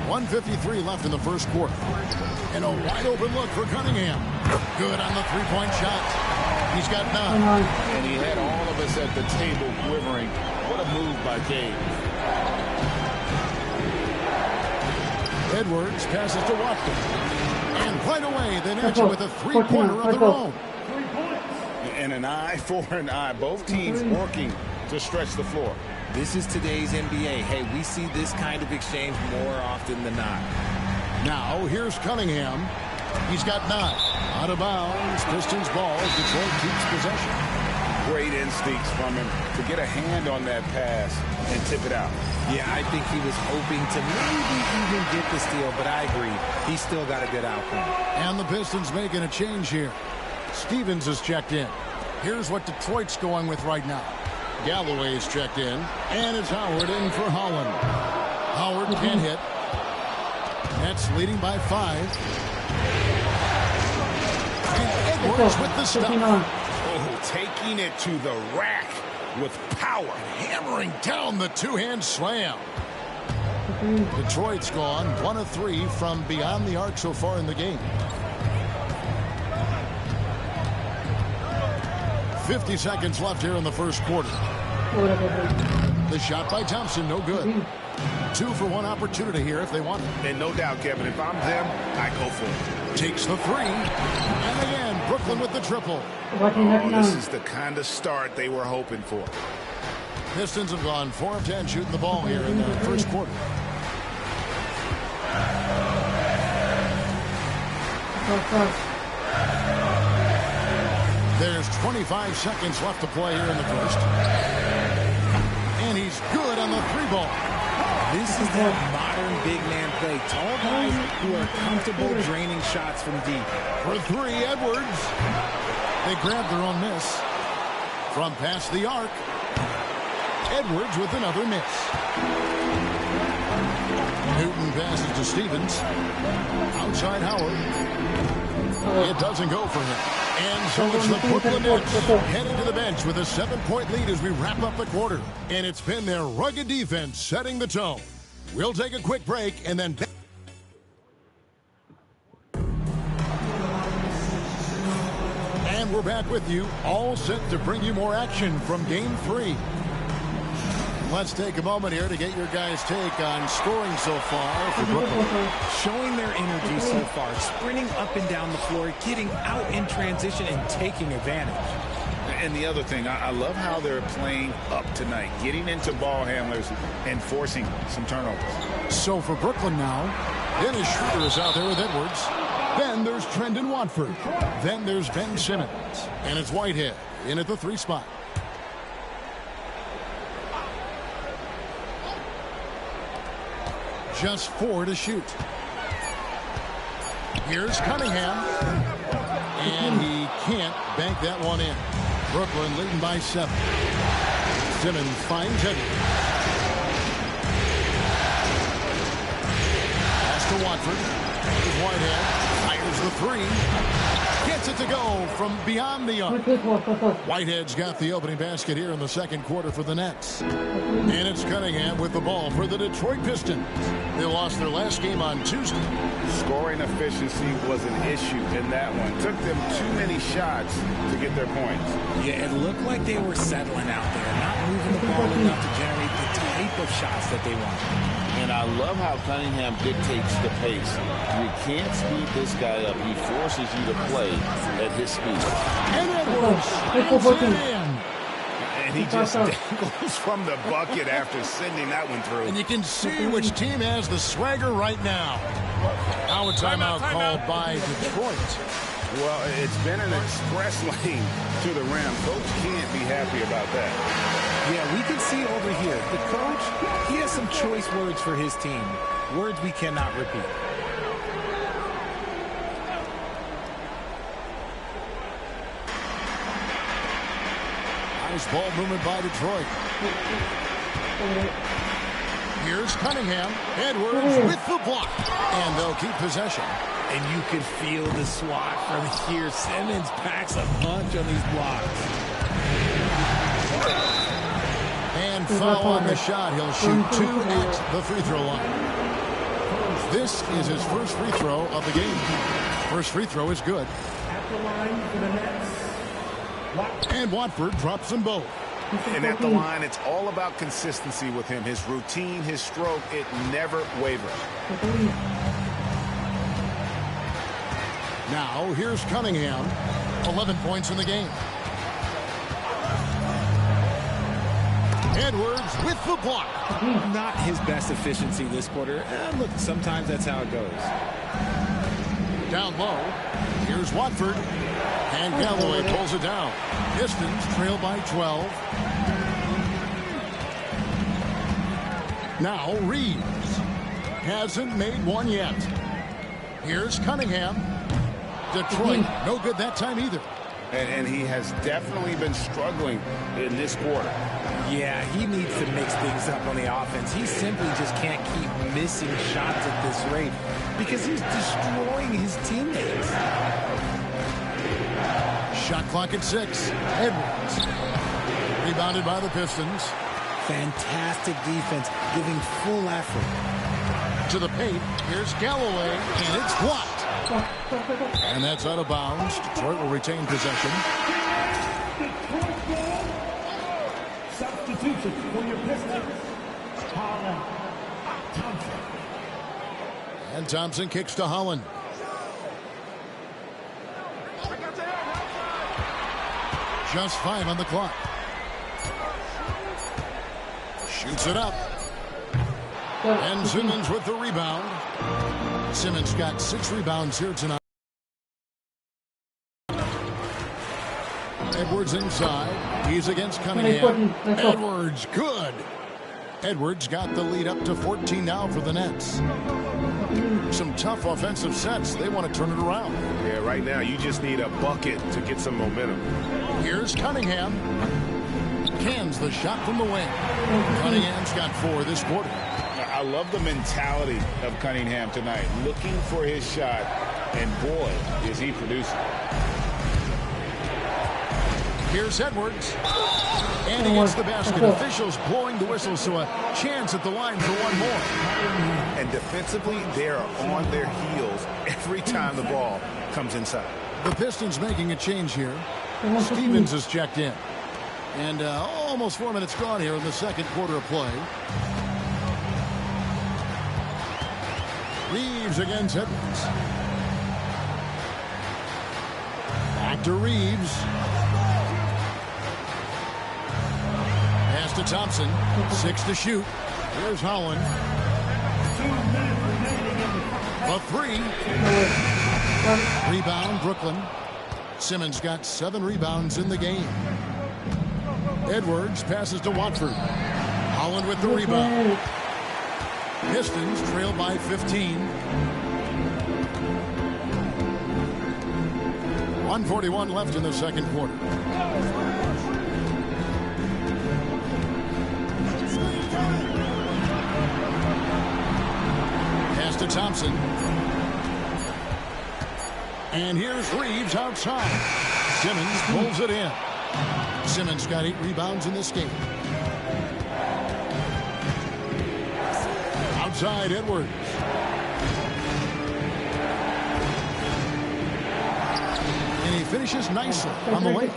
1:53 left in the first quarter. And a wide open look for Cunningham. Good on the three-point shot. He's got 9. And he had all of us at the table quivering. What a move by Gabe. Edwards passes to Watson. And right away, they match him with a three-pointer of their own. And an eye for an eye. Both teams working to stretch the floor. This is today's NBA. Hey, we see this kind of exchange more often than not. Now, here's Cunningham. He's got 9. Out of bounds. Pistons ball as Detroit keeps possession. Great instincts from him to get a hand on that pass and tip it out. Yeah, I think he was hoping to maybe even get the steal, but I agree. He still got a good outcome. And the Pistons making a change here. Stevens is checked in. Here's what Detroit's going with right now. Galloway's checked in. And it's Howard in for Holland. Howard can't hit. Nets leading by 5. And Edwards with the stop. Oh, taking it to the rack with power. Hammering down the two-hand slam. Detroit's gone 1 of 3 from beyond the arc so far in the game. 50 seconds left here in the first quarter. The shot by Thompson, no good. 2 for 1 opportunity here if they want it. And no doubt, Kevin, if I'm them, I go for it. Takes the 3. And again, Brooklyn with the triple. Oh, this is the kind of start they were hoping for. Pistons have gone 4 of 10 shooting the ball here in the first quarter. There's 25 seconds left to play here in the first. And he's good on the 3-ball. This is that modern big man play. Tall guys who are comfortable draining shots from deep. For 3, Edwards. They grab their own miss. From past the arc. Edwards with another miss. Newton passes to Stevens. Outside Howard. It doesn't go for him. And so it's the Brooklyn Nets heading to the bench with a 7-point lead as we wrap up the quarter. And it's been their rugged defense setting the tone. We'll take a quick break and then... And we're back with you, all set to bring you more action from Game 3. Let's take a moment here to get your guys' take on scoring so far for Brooklyn. Showing their energy so far, sprinting up and down the floor, getting out in transition and taking advantage. And the other thing, I love how they're playing up tonight, getting into ball handlers and forcing some turnovers. So for Brooklyn now, Dennis Schroeder is out there with Edwards. Then there's Trendon Watford. Then there's Ben Simmons. And it's Whitehead in at the 3 spot. Just 4 to shoot. Here's Cunningham. And he can't bank that one in. Brooklyn leading by 7. Simmons finds Edwards. Pass to Watford. Here's Whitehead. Fires the 3. Gets it to go from beyond the arc. Whitehead's got the opening basket here in the second quarter for the Nets. And it's Cunningham with the ball for the Detroit Pistons. They lost their last game on Tuesday. Scoring efficiency was an issue in that one. Took them too many shots to get their points. Yeah, it looked like they were settling out there, not moving the ball enough to generate the type of shots that they want. And I love how Cunningham dictates the pace. You can't speed this guy up. He forces you to play at his speed. And Edwards and he just dangles from the bucket after sending that one through. And you can see which team has the swagger right now. Now a timeout called by Detroit. Well, it's been an express lane to the rim. Coach can't be happy about that. Yeah, we can see over here. The coach, he has some choice words for his team. Words we cannot repeat. Nice ball movement by Detroit. Here's Cunningham. Edwards with the block. And they'll keep possession. And you can feel the swat from here. Simmons packs a punch on these blocks. And foul on the shot. He'll shoot 2 at the free throw line. This is his first free throw of the game. First free throw is good. At the line for the Nets. And Watford drops them both. And at the line, it's all about consistency with him. His routine, his stroke, it never wavers. Now, here's Cunningham. 11 points in the game. Edwards with the block. Not his best efficiency this quarter. Look, sometimes that's how it goes. Down low. Here's Watford. And Galloway pulls it down. Pistons trail by 12. Now Reeves. Hasn't made one yet. Here's Cunningham. Detroit, no good that time either. And he has definitely been struggling in this quarter. Yeah, he needs to mix things up on the offense. He simply just can't keep missing shots at this rate because he's destroying his teammates. Shot clock at 6. Edwards. Rebounded by the Pistons. Fantastic defense, giving full effort. To the paint. Here's Galloway, and it's blocked. And that's out of bounds. Detroit will retain possession. Substitution for your Pistons. Holland. Thompson. And Thompson kicks to Holland. Just 5 on the clock. Shoots it up. And Simmons with the rebound. Simmons got 6 rebounds here tonight. Edwards inside. He's against Cunningham. Edwards, good. Edwards got the lead up to 14 now for the Nets. Some tough offensive sets. They want to turn it around. Yeah, right now you just need a bucket to get some momentum. Here's Cunningham. Cans the shot from the wing. Cunningham's got 4 this quarter. I love the mentality of Cunningham tonight, looking for his shot, and boy, is he producing. Here's Edwards. And he gets the basket. Officials blowing the whistle, so a chance at the line for one more. And defensively, they are on their heels every time the ball comes inside. The Pistons making a change here. Stevens is checked in. And almost 4 minutes gone here in the second quarter of play. Reeves against Edwards. Back to Reeves. Pass to Thompson. 6 to shoot. Here's Holland. A 3. Rebound, Brooklyn. Simmons got 7 rebounds in the game. Edwards passes to Watford. Holland with the rebound. Pistons trail by 15. 1:41 left in the second quarter. Pass to Thompson. And here's Reeves outside. Simmons pulls it in. Simmons got 8 rebounds in this game. Outside Edwards. And he finishes nicely on the way.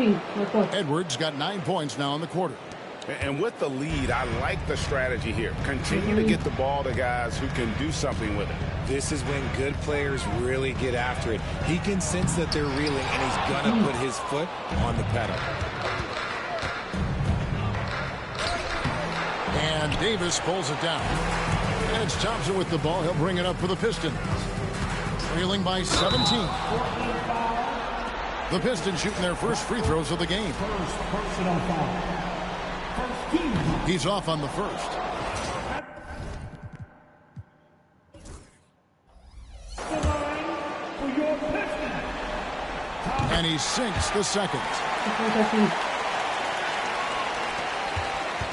Edwards got 9 points now in the quarter. And with the lead, I like the strategy here. Continue to get the ball to guys who can do something with it. This is when good players really get after it. He can sense that they're reeling, and he's going to put his foot on the pedal. And Davis pulls it down. And it's Thompson with the ball. He'll bring it up for the Pistons. Trailing by 17. The Pistons shooting their first free throws of the game. He's off on the first. And he sinks the second.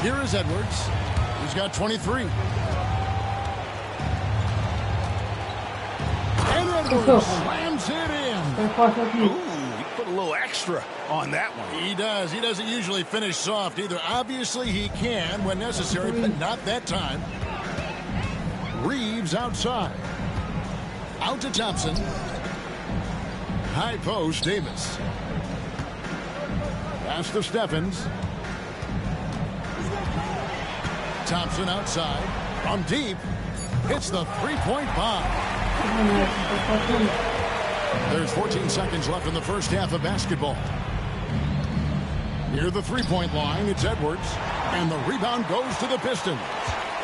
Here is Edwards. He's got 23. And Edwards slams it in. Ooh, he put a little extra on that one. He does. He doesn't usually finish soft either. Obviously, he can when necessary, but not that time. Reeves outside. Out to Thompson. High post, Davis. Pass to Steffens. Thompson outside. From deep. Hits the three-point bomb. There's 14 seconds left in the first half of basketball. Near the three-point line, it's Edwards. And the rebound goes to the Pistons.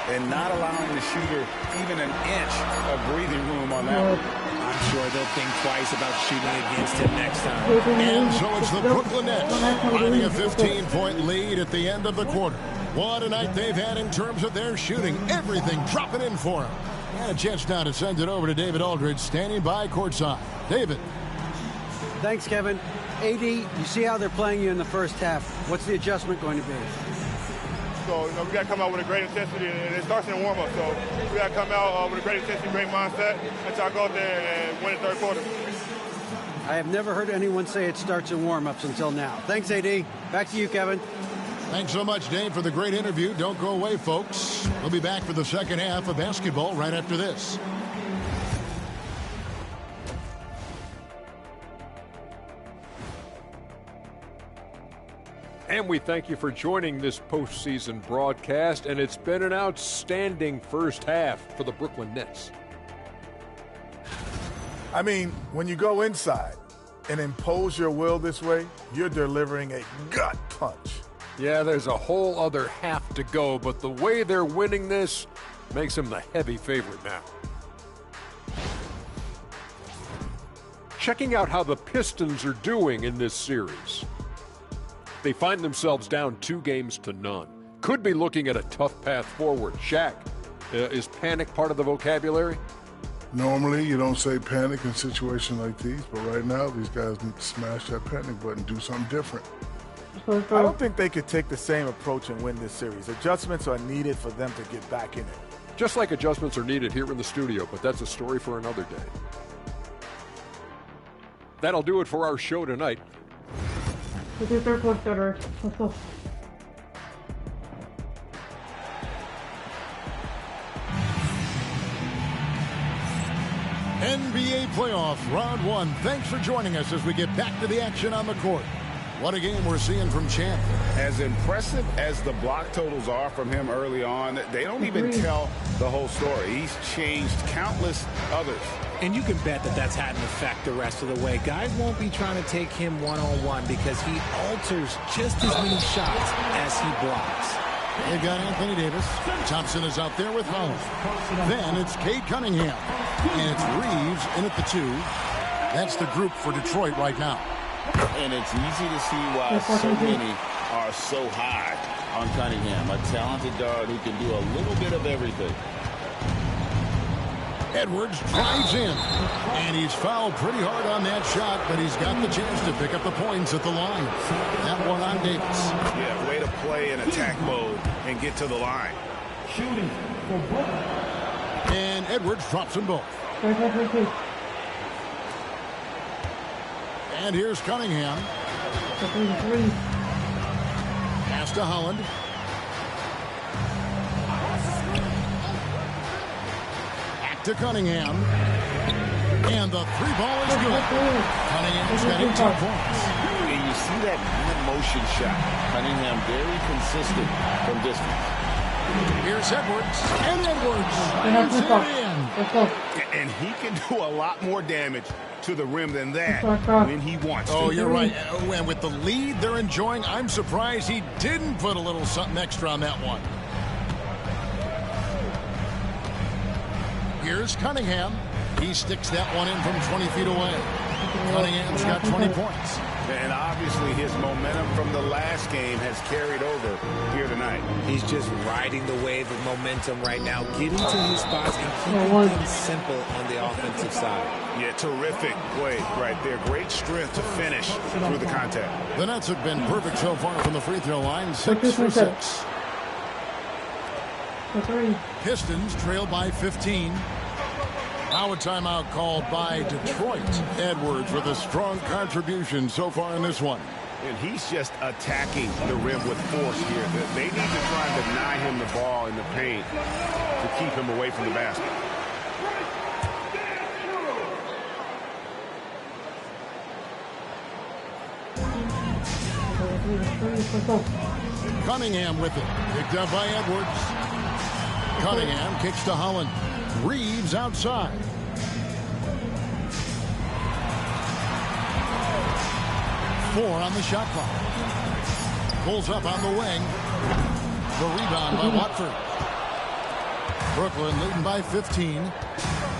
And not allowing the shooter even an inch of breathing room on that one. I'm sure they'll think twice about shooting against him next time. And so it's the Brooklyn Nets finding a 15-point lead at the end of the quarter. What a night they've had in terms of their shooting. Everything dropping in for them. And a chance now to send it over to David Aldridge, standing by courtside. David. Thanks, Kevin. AD, you see how they're playing you in the first half. What's the adjustment going to be? So, we got to come out with a great intensity, and it starts in the warm-up. So, we got to come out with a great intensity, great mindset, and try to go out there and win the third quarter. I have never heard anyone say it starts in warm-ups until now. Thanks, AD. Back to you, Kevin. Thanks so much, Dave, for the great interview. Don't go away, folks. We'll be back for the second half of basketball right after this. And we thank you for joining this postseason broadcast, and it's been an outstanding first half for the Brooklyn Nets. I mean, when you go inside and impose your will this way, you're delivering a gut punch. Yeah, there's a whole other half to go, but the way they're winning this makes them the heavy favorite now. Checking out how the Pistons are doing in this series. They find themselves down 2-0. Could be looking at a tough path forward. Shaq, is panic part of the vocabulary? Normally, you don't say panic in situations like these, but right now, these guys need to smash that panic button, do something different. I don't think they could take the same approach and win this series. Adjustments are needed for them to get back in it. Just like adjustments are needed here in the studio, but that's a story for another day. That'll do it for our show tonight. Let's do third quarter. Let's go. NBA playoff round one. Thanks for joining us as we get back to the action on the court. What a game we're seeing from Champ. As impressive as the block totals are from him early on, they don't even tell the whole story. He's changed countless others. And you can bet that that's had an effect the rest of the way. Guys won't be trying to take him one-on-one because he alters just as many shots as he blocks. They've got Anthony Davis. Thompson is out there with Holland. Then it's Cade Cunningham. And it's Reeves in at the 2. That's the group for Detroit right now. And it's easy to see why so many are so high on Cunningham. A talented guard who can do a little bit of everything. Edwards drives in. And he's fouled pretty hard on that shot, but he's got the chance to pick up the points at the line. That one on Davis. Yeah, way to play in attack mode and get to the line. Shooting for Brooklyn. And Edwards drops them both. And here's Cunningham. Pass to Holland. Back to Cunningham. And the three ball is good. Cunningham's got 18 points. And you see that motion shot. Cunningham very consistent from distance. Here's Edwards. And Edwards slams it in. And he can do a lot more damage to the rim than that when he wants to. Oh, you're right. And with the lead they're enjoying, I'm surprised he didn't put a little something extra on that one. Here's Cunningham. He sticks that one in from 20 feet away. Cunningham's got 20 points. And obviously his momentum from the last game has carried over here tonight. He's just riding the wave of momentum right now, getting to his spots and keeping things simple on the offensive side. Yeah, terrific play right there. Great strength to finish through the contact. The Nets have been perfect so far from the free throw line, 6 for 6. Pistons trail by 15. Now a timeout called by Detroit. Edwards with a strong contribution so far in this one. And he's just attacking the rim with force here. They need to try and deny him the ball in the paint to keep him away from the basket. Cunningham with it. Picked up by Edwards. Cunningham kicks to Holland. Reeves outside. Four on the shot clock. Pulls up on the wing. The rebound by Watford. Brooklyn leading by 15.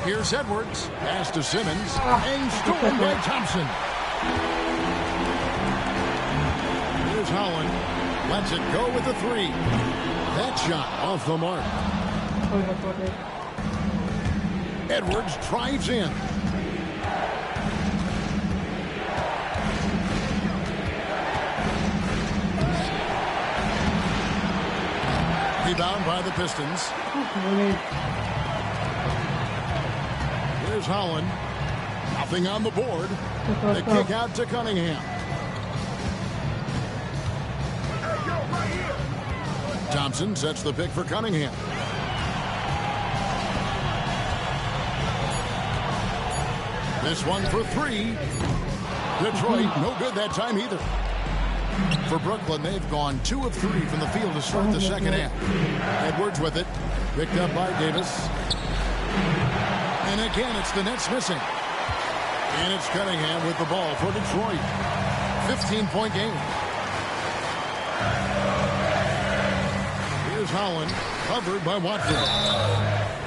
Here's Edwards. Pass to Simmons. And stolen by Thompson. Here's Holland. Lets it go with the three. That shot off the mark. Edwards drives in. Rebound by the Pistons. Here's Holland. Nothing on the board. The kick out to Cunningham. Thompson sets the pick for Cunningham. This one for three. Detroit, no good that time either. For Brooklyn, they've gone 2 of 3 from the field to start the second half. Edwards with it. Picked up by Davis. And again, it's the Nets missing. And it's Cunningham with the ball for Detroit. 15-point game. Here's Holland, covered by Watford.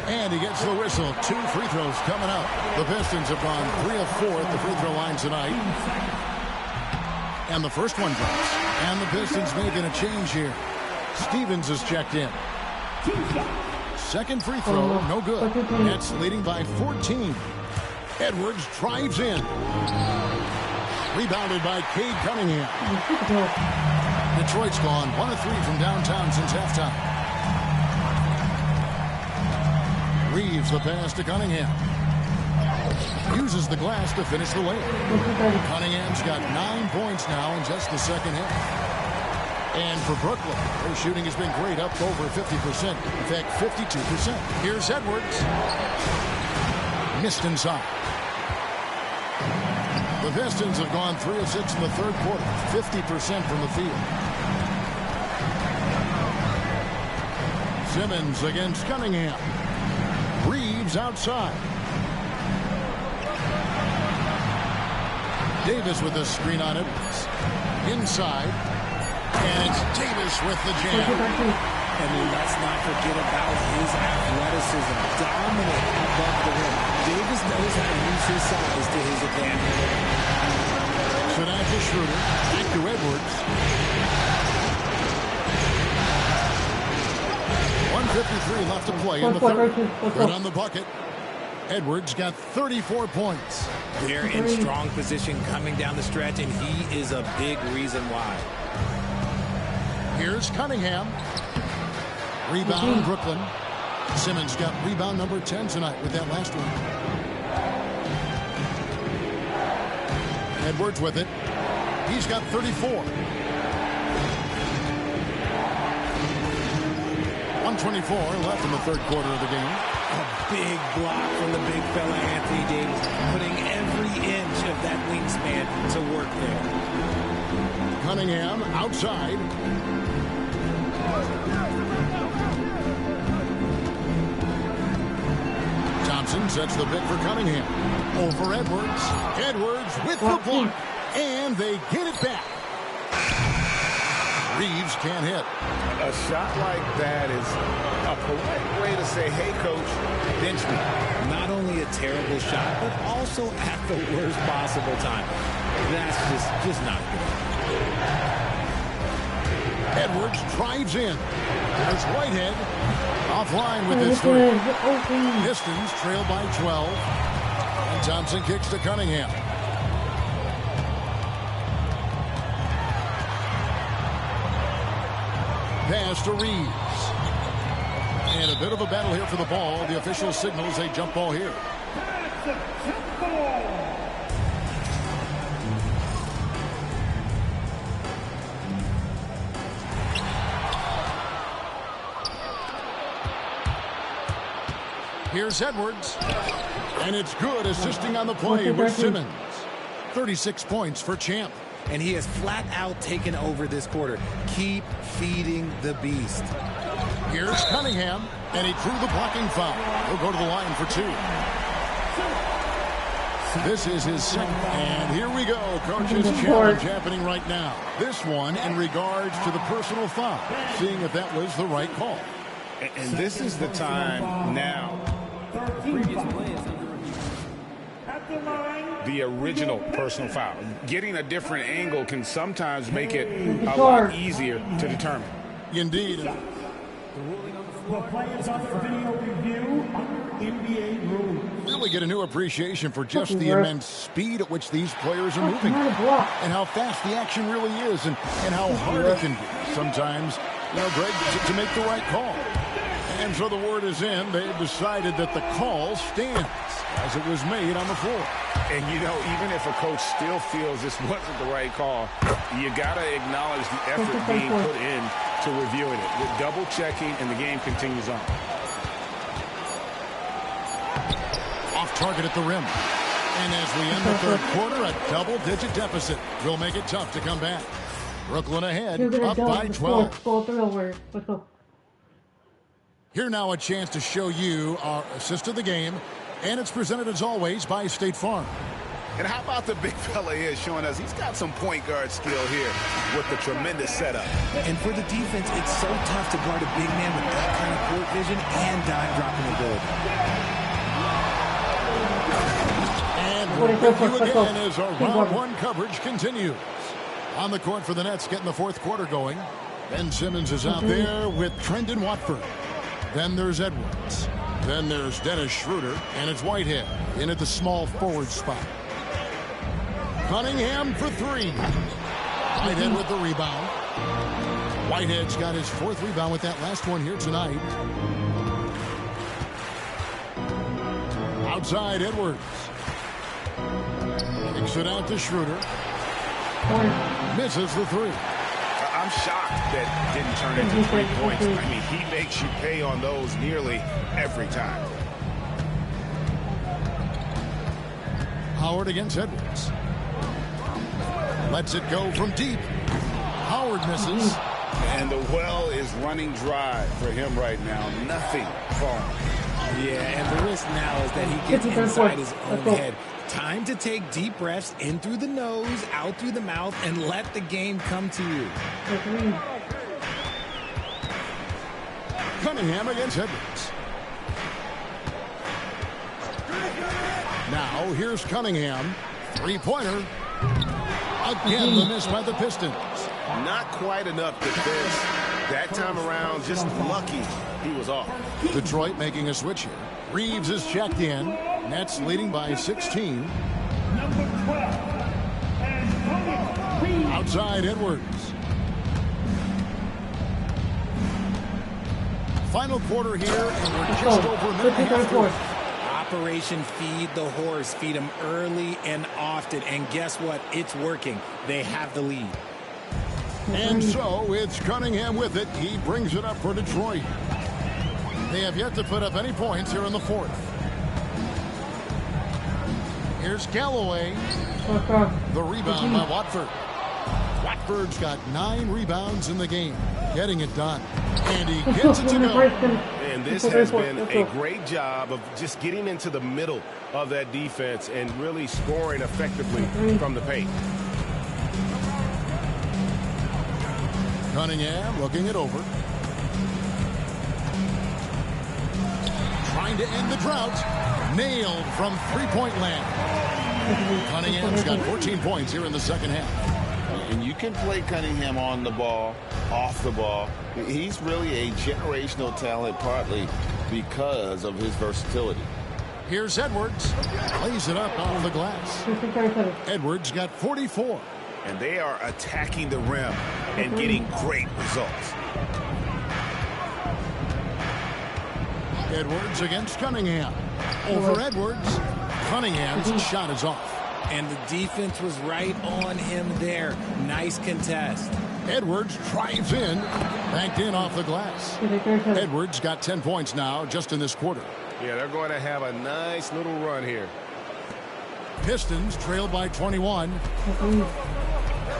And he gets the whistle. 2 free throws coming up. The Pistons have gone 3 of 4 at the free throw line tonight. And the first one drops. And the Pistons making a change here. Stevens is checked in. Second free throw, no good. Nets leading by 14. Edwards drives in. Rebounded by Cade Cunningham. Detroit's gone 1 of 3 from downtown since halftime. Reeves the pass to Cunningham. Uses the glass to finish the layup. Cunningham's got 9 points now in just the second half. And for Brooklyn, their shooting has been great, up over 50%. In fact, 52%. Here's Edwards. Missed inside. The Pistons have gone 3 of 6 in the third quarter, 50% from the field. Simmons against Cunningham. Reeves outside. Davis with a screen on Edwards. Inside. And it's Davis with the jam. I mean, let's not forget about his athleticism. Dominant above the rim. Davis knows how to use his size to his advantage. So now to Schroeder. Back to Edwards. 1:53 left to play in the third. Right on the bucket. Edwards got 34 points. They're in strong position coming down the stretch, and he is a big reason why. Here's Cunningham. Rebound, Brooklyn. Simmons got rebound number 10 tonight with that last one. Edwards with it. He's got 34. 1:24 left in the third quarter of the game. A big block from the big fella Anthony Davis, putting every inch of that wingspan to work there. Cunningham outside. Thompson sets the pick for Cunningham. Over Edwards. Edwards with the block. And they get it back. Reeves can't hit. A shot like that is a polite way to say, hey, coach, bench me. Not only a terrible shot, but also at the worst possible time. That's just not good. Edwards drives in. There's Whitehead offline with his three. Pistons trail by 12. And Thompson kicks to Cunningham. Pass to Reeves. And a bit of a battle here for the ball. The official signals a jump ball here. Here's Edwards. And it's good, assisting on the play with Simmons. 36 points for Champ. And he has flat out taken over this quarter. Keep feeding the beast. Here's Cunningham, and he drew the blocking foul. He'll go to the line for 2. This is his second. And here we go. Coach's challenge happening right now. This one in regards to the personal foul. Seeing if that was the right call. And this is the time now. The original personal foul. Getting a different angle can sometimes make it a lot easier to determine. Indeed. The players on the video review NBA rules. Really get a new appreciation for just the immense speed at which these players are moving. And how fast the action really is and how hard it can be sometimes, Greg, to make the right call. And so the word is in. They've decided that the call stands as it was made on the floor. And, even if a coach still feels this wasn't the right call, you got to acknowledge the effort being put in to reviewing it. With double-checking, and the game continues on. Off target at the rim. And as we end the third quarter, a double-digit deficit will make it tough to come back. Brooklyn ahead, up by 12. Here now a chance to show you our assist of the game. And it's presented, as always, by State Farm. And how about the big fella here showing us he's got some point guard skill here with the tremendous setup. And for the defense, it's so tough to guard a big man with that kind of court vision and dime-dropping ability. And we're with you again as our round one coverage continues. On the court for the Nets, getting the fourth quarter going. Ben Simmons is out there with Trendon Watford. Then there's Edwards. Then there's Dennis Schroeder, and it's Whitehead in at the small forward spot. Cunningham for 3. Whitehead with the rebound. Whitehead's got his 4th rebound with that last one here tonight. Outside Edwards. Kicks it out to Schroeder. Misses the 3. I'm shocked that didn't turn into 3 points. I mean, he makes you pay on those nearly every time. Howard against Edwards. Lets it go from deep. Howard misses. And the well is running dry for him right now. Nothing falling. Yeah, and the risk now is that he gets inside his own head. Time to take deep breaths in through the nose, out through the mouth, and let the game come to you. Cunningham against Edwards. Now here's Cunningham. 3-pointer. Again, the miss by the Pistons. Not quite enough defense that time around. Just lucky he was off. Detroit making a switch here. Reeves is checked in. Nets leading by 16. Outside Edwards. Final quarter here, and we're just over a minute and a half through. Operation Feed the Horse. Feed them early and often. And guess what? It's working. They have the lead. And so it's Cunningham with it. He brings it up for Detroit. They have yet to put up any points here in the fourth. Here's Galloway. The rebound by Watford. Watford's got 9 rebounds in the game. Getting it done. And he gets it to go. And this has been a great job of just getting into the middle of that defense and really scoring effectively from the paint. Cunningham looking it over. Trying to end the drought. Nailed from three-point land. Cunningham's got 14 points here in the second half. And you can play Cunningham on the ball, off the ball. He's really a generational talent, partly because of his versatility. Here's Edwards. Lays it up off the glass. Edwards got 44. And they are attacking the rim and getting great results. Edwards against Cunningham. Over Edwards. Cunningham's shot is off. And the defense was right on him there. Nice contest. Edwards drives in. Banked in off the glass. Edwards got 10 points now just in this quarter. Yeah, they're going to have a nice little run here. Pistons trail by 21.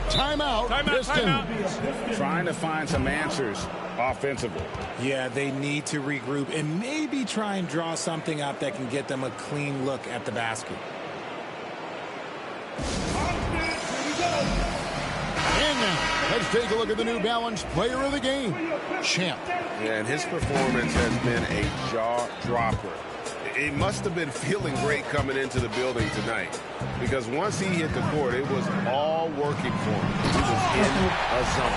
Timeout. Pistons. Trying to find some answers offensively. Yeah, they need to regroup and maybe try and draw something up that can get them a clean look at the basket. And now, let's take a look at the New Balance Player of the Game, Champ. Yeah, and his performance has been a jaw-dropper. He must have been feeling great coming into the building tonight, because once he hit the court, it was all working for him. He was in a zone.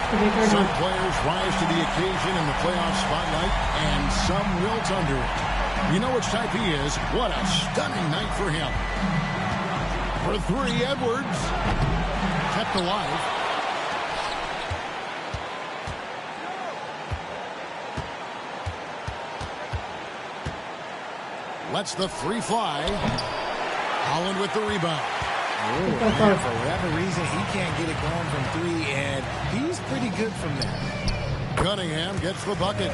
Some players rise to the occasion in the playoff spotlight, and some wilt under it. You know which type he is. What a stunning night for him. For three, Edwards. Kept alive. Lets the three fly. Holland with the rebound. For whatever reason, he can't get it going from three, and he's pretty good from there. Cunningham gets the bucket.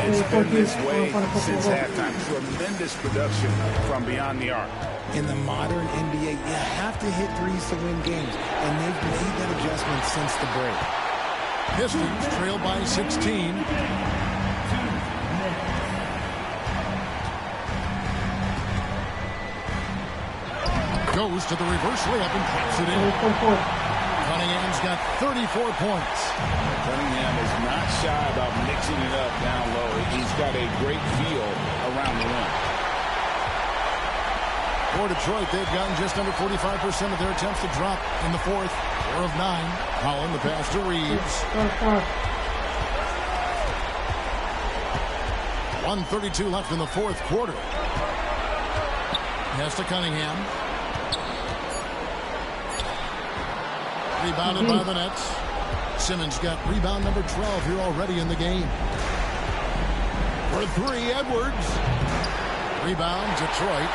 It's been this way since halftime. Tremendous production from beyond the arc. In the modern NBA, you have to hit threes to win games, and they've made that adjustment since the break. Pistons trail by 16. Goes to the reverse layup and drops it in. Cunningham's got 34 points. Cunningham is not shy about mixing it up down low. He's got a great feel around the rim. For Detroit, they've gotten just under 45% of their attempts to drop in the fourth. 4 of 9. Holland, the pass to Reeves. 1:32 left in the fourth quarter. Pass to Cunningham. Rebounded by the Nets. Simmons got rebound number 12 here already in the game. For three, Edwards. Rebound, Detroit.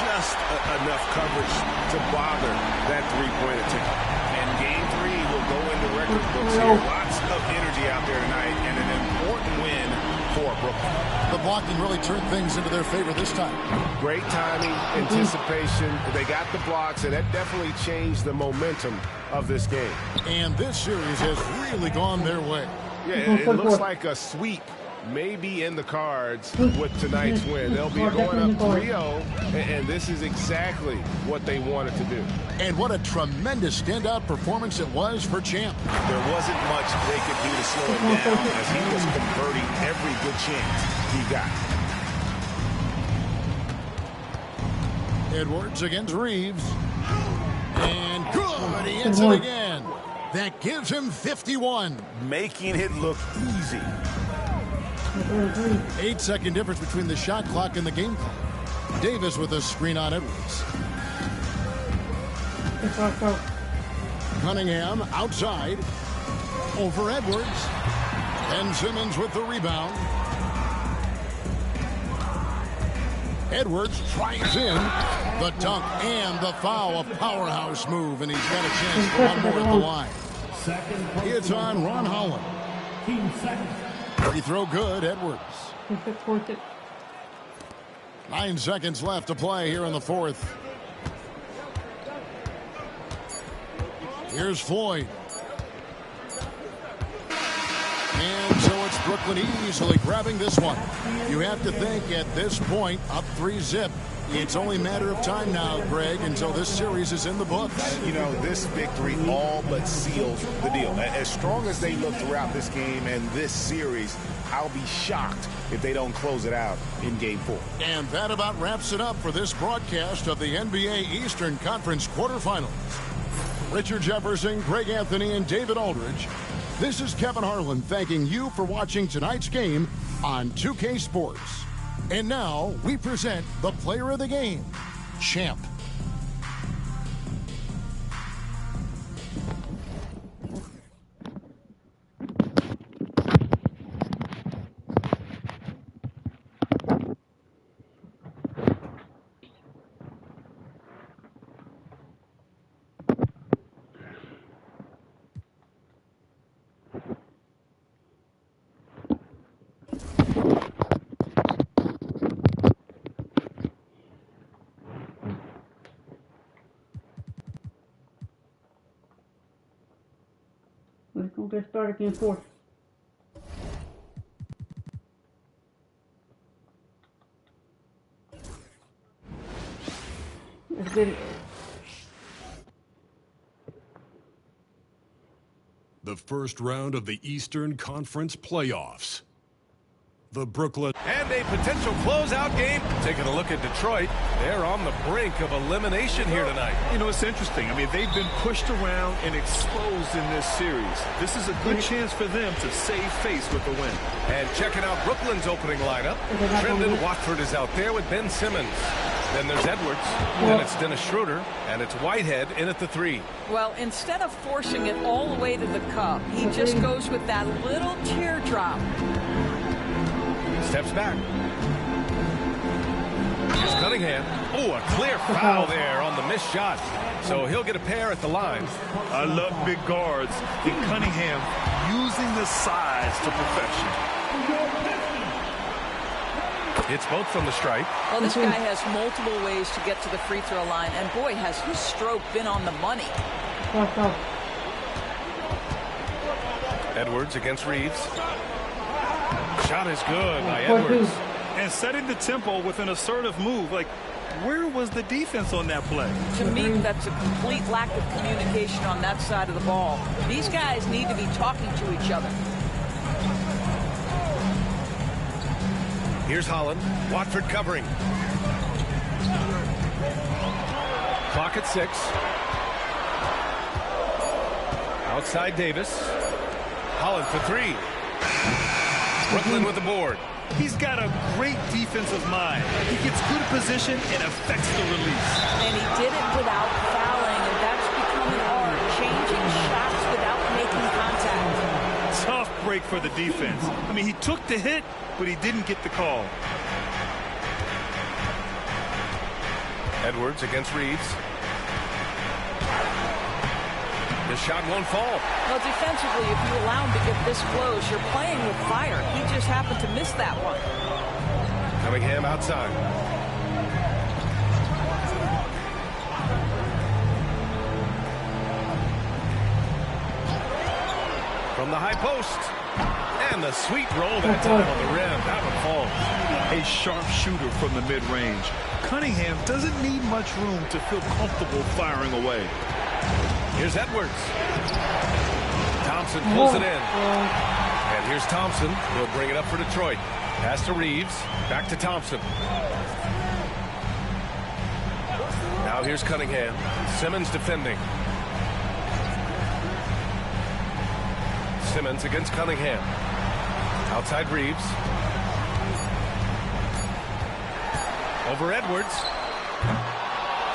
Just enough coverage to bother that three-point attempt. And game 3 will go into record books here. Lots of energy out there tonight, and an important win for Brooklyn. The blocking really turned things into their favor this time. Great timing, anticipation. They got the blocks, and that definitely changed the momentum of this game. And this series has really gone their way. Yeah, it looks like a sweep maybe in the cards with tonight's win. They'll be going up 3-0, and this is exactly what they wanted to do. And what a tremendous standout performance it was for Champ. There wasn't much they could do to slow him down as he was converting every good chance he got. Edwards against Reeves. And good, he hits it again. That gives him 51. Making it look easy. 8-second difference between the shot clock and the game clock. Davis with a screen on Edwards. Cunningham outside. Over Edwards. Ben Simmons with the rebound. Edwards tries in. The dunk and the foul. A powerhouse move, and he's got a chance for one more at the line. It's on Ron Holland. Free throw good, Edwards. 9 seconds left to play here in the fourth. Here's Floyd. And so it's Brooklyn easily grabbing this one. You have to think at this point, up 3-zip. It's only a matter of time now, Greg, until this series is in the books. You know, this victory all but seals the deal. As strong as they look throughout this game and this series, I'll be shocked if they don't close it out in Game 4. And that about wraps it up for this broadcast of the NBA Eastern Conference quarterfinals. Richard Jefferson, Greg Anthony, and David Aldridge. This is Kevin Harlan thanking you for watching tonight's game on 2K Sports. And now we present the player of the game, Champ. get started game 4. Let's get it. The first round of the Eastern Conference playoffs. The Brooklyn. And a potential closeout game. Taking a look at Detroit. They're on the brink of elimination here tonight. You know, it's interesting. I mean, they've been pushed around and exposed in this series. This is a good chance for them to save face with the win. And checking out Brooklyn's opening lineup. Trendon Watford is out there with Ben Simmons. Then there's Edwards. Then it's Dennis Schroeder. And it's Whitehead in at the 3. Well, instead of forcing it all the way to the cup, he just goes with that little teardrop. Steps back. Here's Cunningham. Oh, a clear foul there on the missed shot. So he'll get a pair at the line. I love big guards. And Cunningham using the size to perfection. It's both from the stripe. Well, this guy has multiple ways to get to the free throw line. And boy, has his stroke been on the money. Edwards against Reeves. Shot is good by Edwards. And setting the tempo with an assertive move. Like, where was the defense on that play? To me, that's a complete lack of communication on that side of the ball. These guys need to be talking to each other. Here's Holland. Watford covering. Clock at 6. Outside Davis. Holland for 3. Brooklyn with the board. He's got a great defensive mind. He gets good position and affects the release. And he did it without fouling, and that's become an art, changing shots without making contact. Tough break for the defense. I mean, he took the hit, but he didn't get the call. Edwards against Reeves. The shot won't fall. Well, defensively, if you allow him to get this close, you're playing with fire. He just happened to miss that one. Cunningham outside. From the high post. And the sweet roll that time on the rim. That one falls. A sharp shooter from the mid-range. Cunningham doesn't need much room to feel comfortable firing away. Here's Edwards. Thompson pulls it in. And here's Thompson. He'll bring it up for Detroit. Pass to Reeves. Back to Thompson. Now here's Cunningham. Simmons defending. Simmons against Cunningham. Outside Reeves. Over Edwards.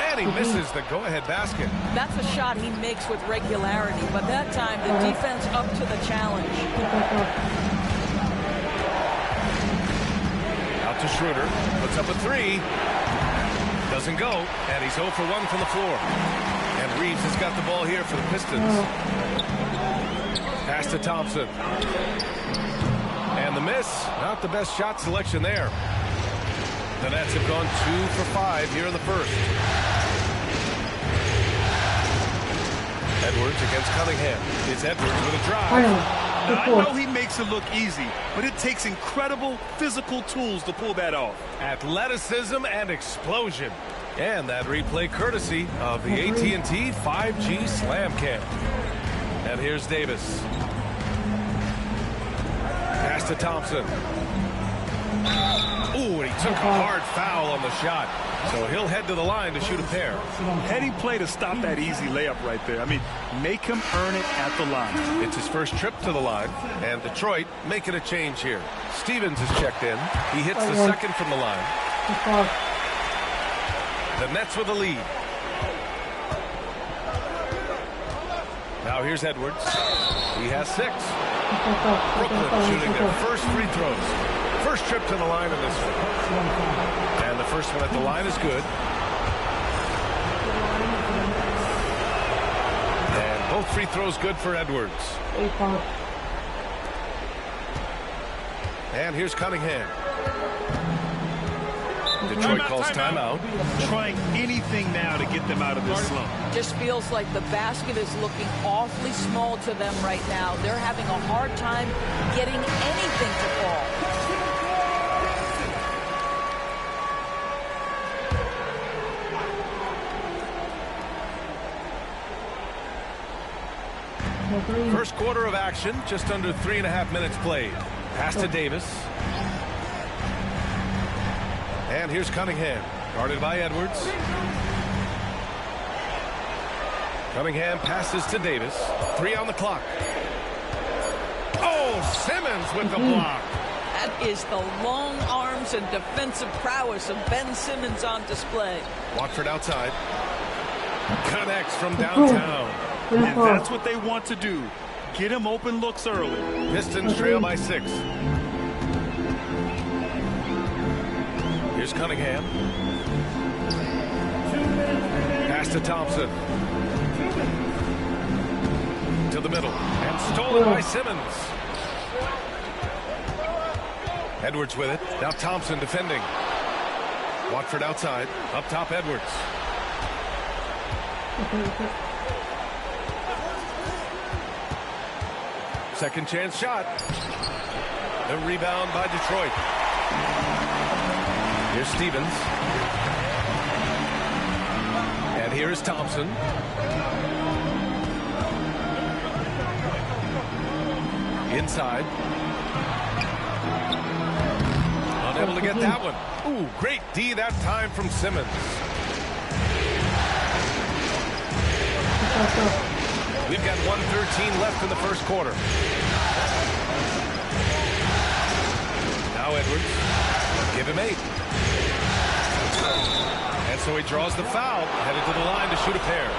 And he misses the go-ahead basket. That's a shot he makes with regularity, but that time the defense up to the challenge. Out to Schroeder. Puts up a 3. Doesn't go. And he's 0 for 1 from the floor. And Reeves has got the ball here for the Pistons. Pass to Thompson. And the miss. Not the best shot selection there. The Nets have gone 2 for 5 here in the first. Edwards against Cunningham. It's Edwards with a drive. Now, I know he makes it look easy, but it takes incredible physical tools to pull that off. Athleticism and explosion. And that replay courtesy of the AT&T 5G Slam Cam. And here's Davis. Pass to Thompson. Ooh, and he took a hard foul on the shot. So he'll head to the line to shoot a pair. Heady play to stop that easy layup right there. I mean, make him earn it at the line. It's his first trip to the line, and Detroit making a change here. Stevens is checked in. He hits the second from the line. The Nets with a lead. Now here's Edwards. He has 6. Brooklyn shooting their first free throws. First trip to the line in this one. And the first one at the line is good. And both free throws good for Edwards. And here's Cunningham. Detroit calls timeout. Trying anything now to get them out of this slump. Just feels like the basket is looking awfully small to them right now. They're having a hard time getting anything to fall. First quarter of action, just under 3.5 minutes played. Pass to Davis. And here's Cunningham, guarded by Edwards. Cunningham passes to Davis. 3 on the clock. Oh, Simmons with the block. That is the long arms and defensive prowess of Ben Simmons on display. Watford outside. Connects from downtown. And that's what they want to do. Get him open looks early. Pistons trail by 6. Here's Cunningham. Pass to Thompson. To the middle. And stolen by Simmons. Edwards with it. Now Thompson defending. Watford outside. Up top, Edwards. Second chance shot. The rebound by Detroit. Here's Stevens. And here is Thompson. Inside. Unable to get that one. Ooh, great D that time from Simmons. We've got 1:13 left in the first quarter. Now Edwards. Give him 8. And so he draws the foul, headed to the line to shoot a pair.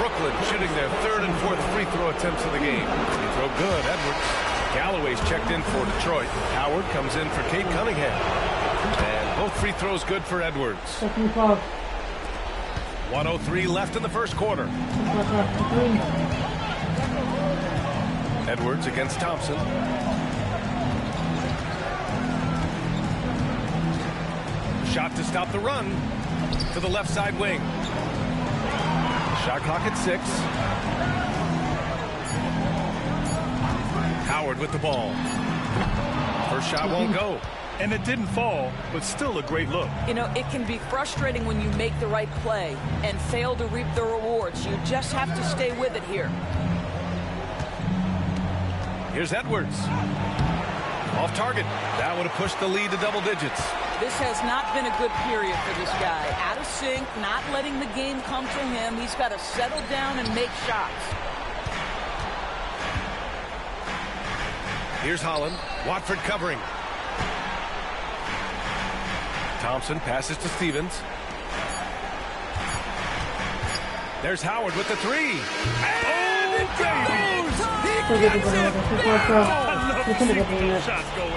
Brooklyn shooting their 3rd and 4th free throw attempts of the game. Free throw good, Edwards. Galloway's checked in for Detroit. Howard comes in for Kate Cunningham. And both free throws good for Edwards. 1:03 left in the first quarter. Edwards against Thompson. Shot to stop the run to the left side wing. Shot clock at 6. Howard with the ball. First shot won't go. And it didn't fall, but still a great look. You know, it can be frustrating when you make the right play and fail to reap the rewards. You just have to stay with it here. Here's Edwards. Off target. That would have pushed the lead to double digits. This has not been a good period for this guy. Out of sync, not letting the game come to him. He's got to settle down and make shots. Here's Holland. Watford covering. Thompson passes to Stevens. There's Howard with the 3. And it goes! Shots go in.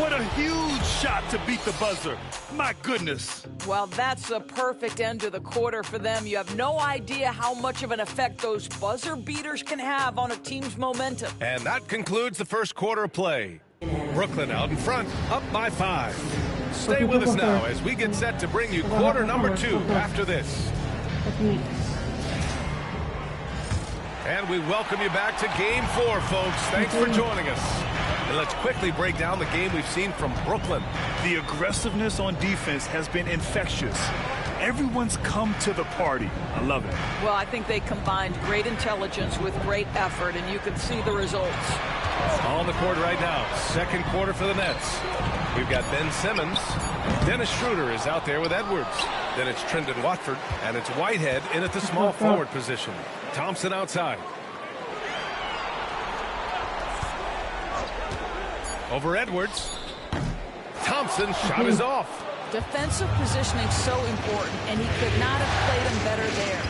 What a huge shot to beat the buzzer. My goodness. Well, that's a perfect end to the quarter for them. You have no idea how much of an effect those buzzer beaters can have on a team's momentum. And that concludes the first quarter of play. Brooklyn out in front, up by 5. Stay with us now as we get set to bring you quarter number 2 after this. And we welcome you back to Game 4, folks. Thanks for joining us. And let's quickly break down the game we've seen from Brooklyn. The aggressiveness on defense has been infectious. Everyone's come to the party. I love it. Well, I think they combined great intelligence with great effort, and you can see the results. On the court right now, second quarter for the Nets. We've got Ben Simmons. Dennis Schroeder is out there with Edwards. Then it's Trendon Watford, and it's Whitehead in at the small forward position. Thompson outside. Over Edwards. Thompson's shot is off. Defensive positioning so important, and he could not have played him better there.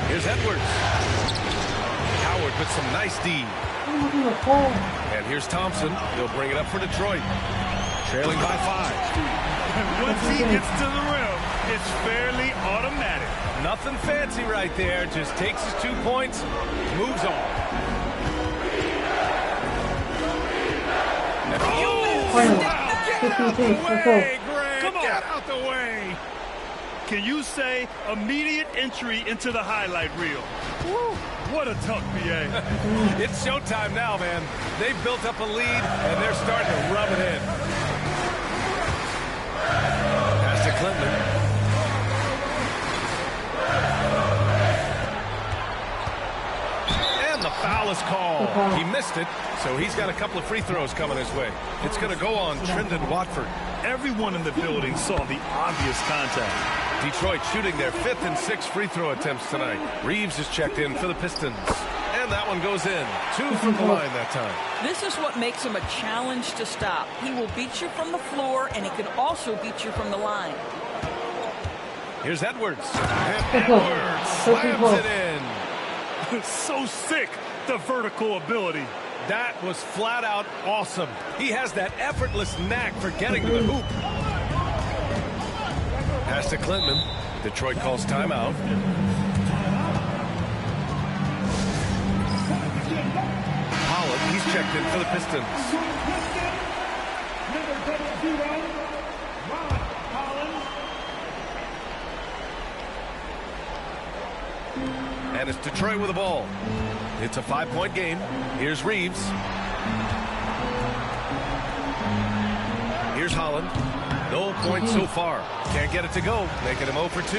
Here's Edwards. Howard with some nice D. And here's Thompson. He'll bring it up for Detroit. Trailing by 5. And once he gets to the rim, it's fairly automatic. Nothing fancy right there. Just takes his 2 points, moves on. And Get out the way, Grant! Come on. Get out the way! Can you say immediate entry into the highlight reel? Woo, what a tough BA. It's showtime now, man. They've built up a lead, and they're starting to rub it in. Pass to Clinton. And the foul is called. He missed it, so he's got a couple of free throws coming his way. It's going to go on Trendon Watford. Everyone in the building saw the obvious contact. Detroit shooting their 5th and 6th free throw attempts tonight. Reeves is checked in for the Pistons. And that one goes in. 2 from the line that time. This is what makes him a challenge to stop. He will beat you from the floor, and he can also beat you from the line. Here's Edwards. And Edwards slams it in. So sick, the vertical ability. That was flat out awesome. He has that effortless knack for getting to the hoop. Pass to Clinton. Detroit calls timeout. Holland, he's checked in for the Pistons. And it's Detroit with the ball. It's a 5-point game. Here's Reeves. Here's Holland. No points so far. Can't get it to go. Making him 0 for 2.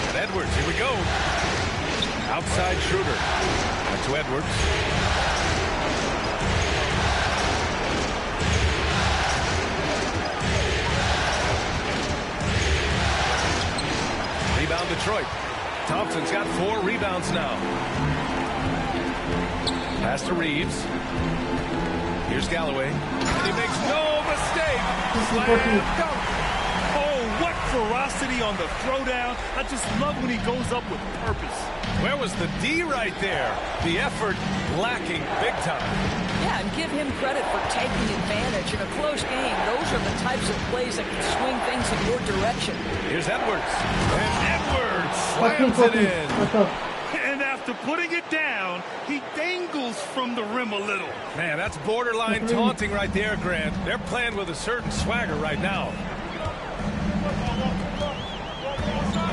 And Edwards, here we go. Outside Schroeder. Back to Edwards. Rebound Detroit. Thompson's got 4 rebounds now. Pass to Reeves. Here's Galloway. And he makes no mistake. Slam dunk. Oh, what ferocity on the throwdown. I just love when he goes up with purpose. Where was the D right there? The effort lacking big time. Yeah, and give him credit for taking advantage. In a close game, those are the types of plays that can swing things in your direction. Here's Edwards. And Edwards slams it in. And after putting it down, he dangles from the rim a little. Man, that's borderline taunting right there, Grant. They're playing with a certain swagger right now.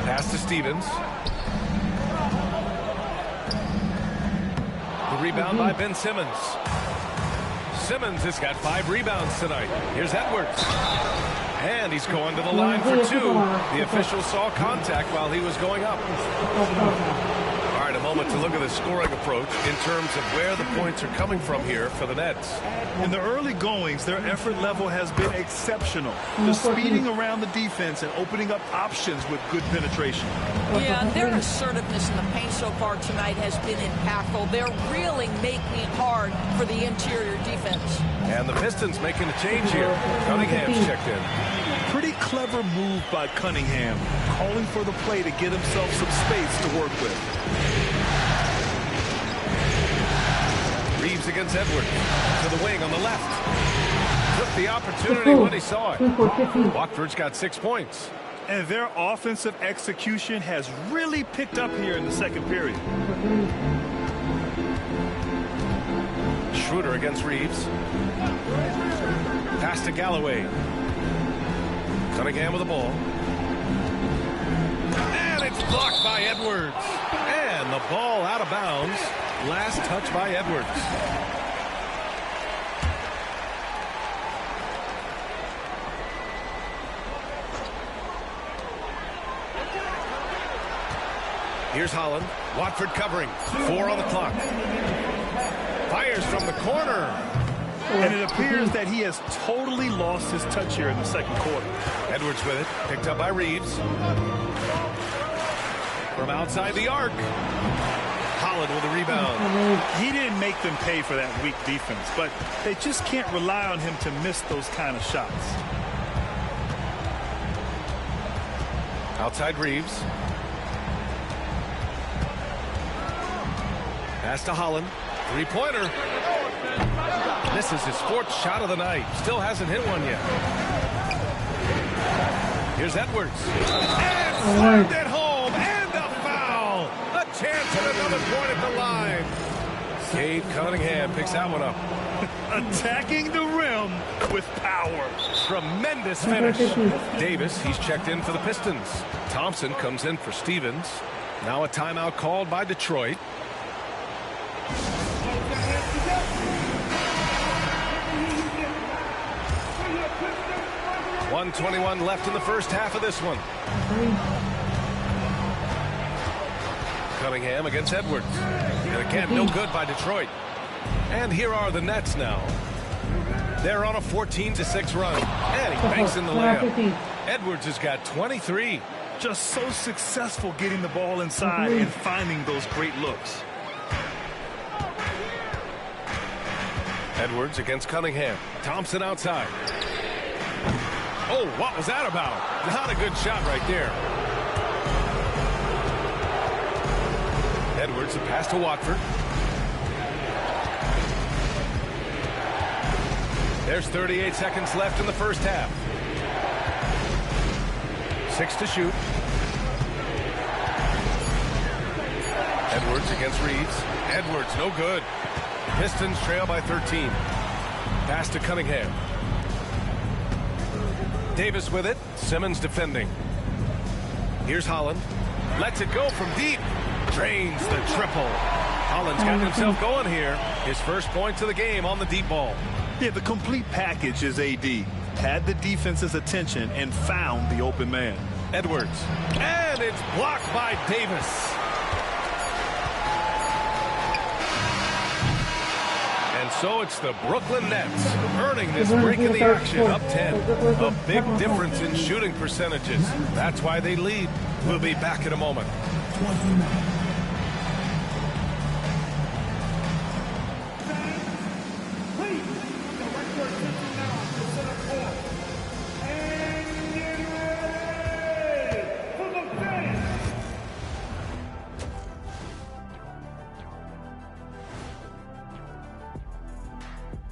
Pass to Stevens. The rebound by Ben Simmons. Simmons has got 5 rebounds tonight. Here's Edwards. And he's going to the line for 2. The official saw contact while he was going up. All right, a moment to look at the scoring approach in terms of where the points are coming from here for the Nets. In the early goings, their effort level has been exceptional. They're speeding around the defense and opening up options with good penetration. Yeah, their assertiveness in the paint so far tonight has been impactful. They're really making it hard for the interior defense. And the Pistons making a change here. Cunningham's checked in. Pretty clever move by Cunningham, calling for the play to get himself some space to work with. Reeves against Edwards. To the wing on the left. Took the opportunity when he saw it. Watford's got 6 points. And their offensive execution has really picked up here in the second period. Schroeder against Reeves. Pass to Galloway. Cunningham with the ball. And it's blocked by Edwards. And the ball out of bounds. Last touch by Edwards. Here's Holland. Watford covering. 4 on the clock. Fires from the corner. And it appears that he has totally lost his touch here in the second quarter. Edwards with it. Picked up by Reeves. From outside the arc. Holland with a rebound. He didn't make them pay for that weak defense, but they just can't rely on him to miss those kind of shots. Outside Reeves. Pass to Holland. 3-pointer. This is his 4th shot of the night. Still hasn't hit one yet. Here's Edwards. And slammed it home. And a foul. A chance at another point at the line. Cade Cunningham picks that one up. Attacking the rim with power. Tremendous finish. Davis, he's checked in for the Pistons. Thompson comes in for Stevens. Now a timeout called by Detroit. .121 left in the first half of this one. Cunningham against Edwards. And again, no good by Detroit. And here are the Nets now. They're on a 14-6 run. And he banks in the layup. Edwards has got 23. Just so successful getting the ball inside and finding those great looks. Edwards against Cunningham. Thompson outside. Oh, what was that about? Not a good shot right there. Edwards, a pass to Watford. There's 38 seconds left in the first half. 6 to shoot. Edwards against Reeves. Edwards, no good. Pistons trail by 13. Pass to Cunningham. Davis with it. Simmons defending. Here's Holland. Lets it go from deep. Drains the triple. Holland's got himself going here. His first points of the game on the deep ball. Yeah, the complete package is AD. Had the defense's attention and found the open man. Edwards. And it's blocked by Davis. And so it's the Brooklyn Nets earning this break in the action, up 10. A big difference in shooting percentages. That's why they lead. We'll be back in a moment.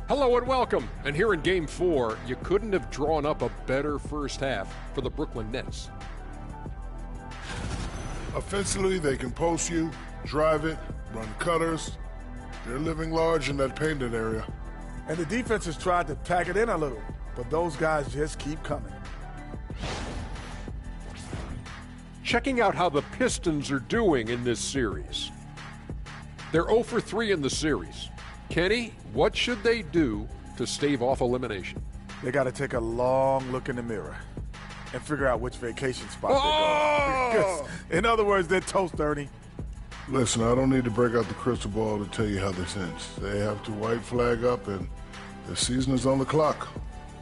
Hello and welcome. And here in Game 4, you couldn't have drawn up a better first half for the Brooklyn Nets. Offensively, they can post you, drive it, run cutters. They're living large in that painted area. And the defense has tried to pack it in a little, but those guys just keep coming. Checking out how the Pistons are doing in this series. They're 0 for 3 in the series. Kenny, what should they do to stave off elimination? They got to take a long look in the mirror and figure out which vacation spot they're going. In other words, they're toast, Ernie. Listen, I don't need to break out the crystal ball to tell you how they cinch. They have to white flag up, and the season is on the clock.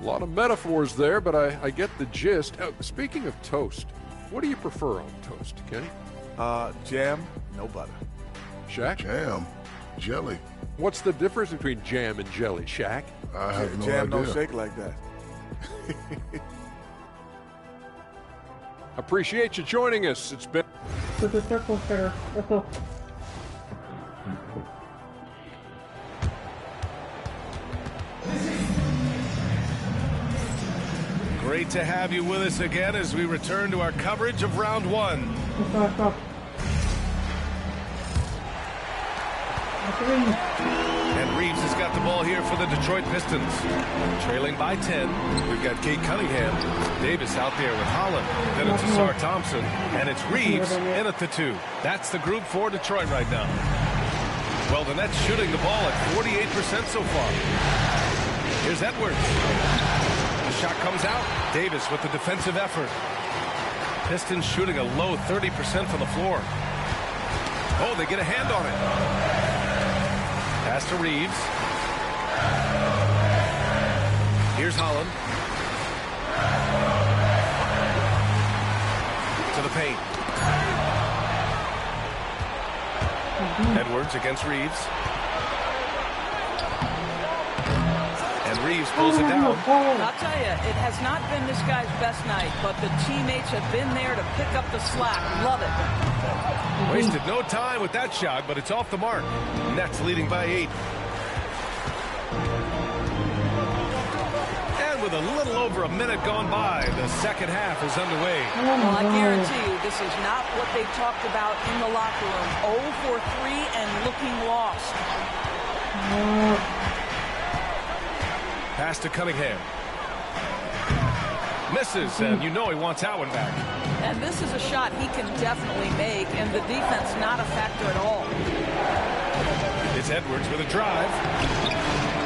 A lot of metaphors there, but I get the gist. Speaking of toast, what do you prefer on toast, Kenny? Jam, no butter. Shaq? Jam, jelly. What's the difference between jam and jelly, Shaq? I have no jam idea. don't shake like that. Appreciate you joining us. It's been... With the circle cutter. Let's go. Great to have you with us again as we return to our coverage of round 1. And Reeves has got the ball here for the Detroit Pistons. Trailing by 10. We've got Cade Cunningham. Davis out there with Holland. Then it's Sar Thompson. And it's Reeves in at the 2. That's the group for Detroit right now. Well, the Nets shooting the ball at 48% so far. Here's Edwards. The shot comes out. Davis with the defensive effort. Pistons shooting a low 30% from the floor. Oh, they get a hand on it. Pass to Reeves. Here's Holland. To the paint. Edwards against Reeves. And Reeves pulls it down. I'll tell you, it has not been this guy's best night, but the teammates have been there to pick up the slack. Love it. Wasted no time with that shot, but it's off the mark. Nets leading by 8. And with a little over a minute gone by. The second half is underway. Well, I guarantee you this is not what they talked about in the locker room. 0 for 3 and looking lost. Pass to Cunningham. Misses, and you know he wants that one back. And this is a shot he can definitely make, and the defense not a factor at all. It's Edwards with a drive.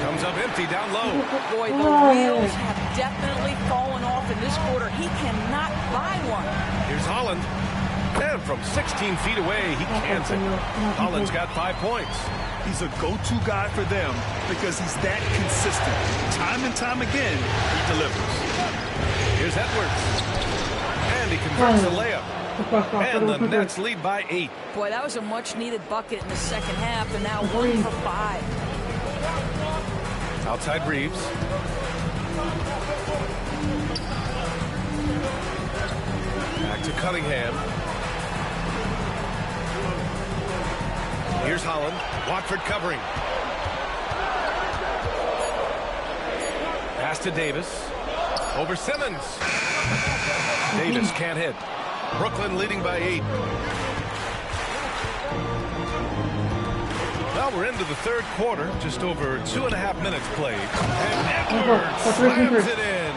Comes up empty down low. Boy, the wheels have definitely fallen off in this quarter. He cannot buy one. Here's Holland. And from 16 feet away, he cans it. Holland's got 5 points. He's a go-to guy for them because he's that consistent. Time and time again, he delivers. Here's Edwards. And he converts the layup. And the Nets lead by 8. Boy, that was a much-needed bucket in the second half, and now 1 for 5. Outside Reeves. Back to Cunningham. Here's Holland. Watford covering. Pass to Davis. Over Simmons. Davis can't hit. Brooklyn leading by 8. Well, we're into the third quarter. Just over 2.5 minutes played. And Edwards slams it in.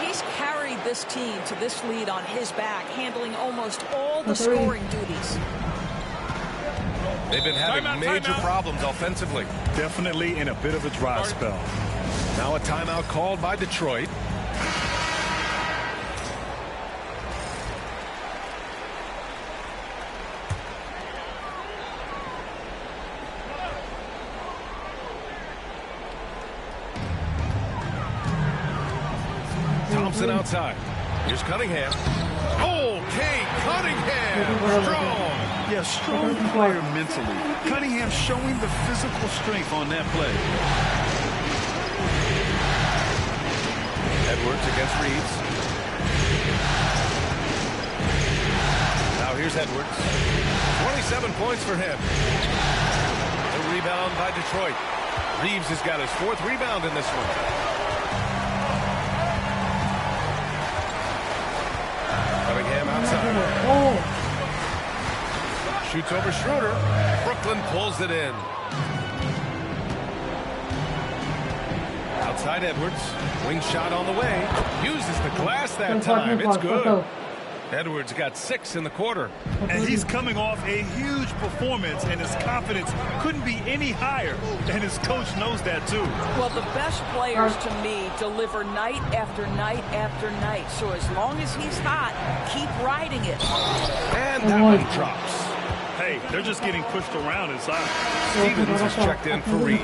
He's carried this team to this lead on his back, handling almost all the scoring duties. They've been having major problems offensively. Definitely in a bit of a dry spell. Now a timeout called by Detroit. Thompson outside. Here's Cunningham. Oh, Kate Cunningham. Strong. Yeah, strong player mentally. Cunningham showing the physical strength on that play. Edwards against Reeves. Now here's Edwards. 27 points for him. The rebound by Detroit. Reeves has got his 4th rebound in this one. Cunningham outside. Shoots over Schroeder. Brooklyn pulls it in. Outside Edwards. Wing shot on the way. Uses the glass that time. It's good. Edwards got 6 in the quarter. And he's coming off a huge performance, and his confidence couldn't be any higher. And his coach knows that, too. Well, the best players, to me, deliver night after night after night. So as long as he's hot, keep riding it. And that one drops. Hey, they're just getting pushed around inside. Stevens is checked in for Reeves.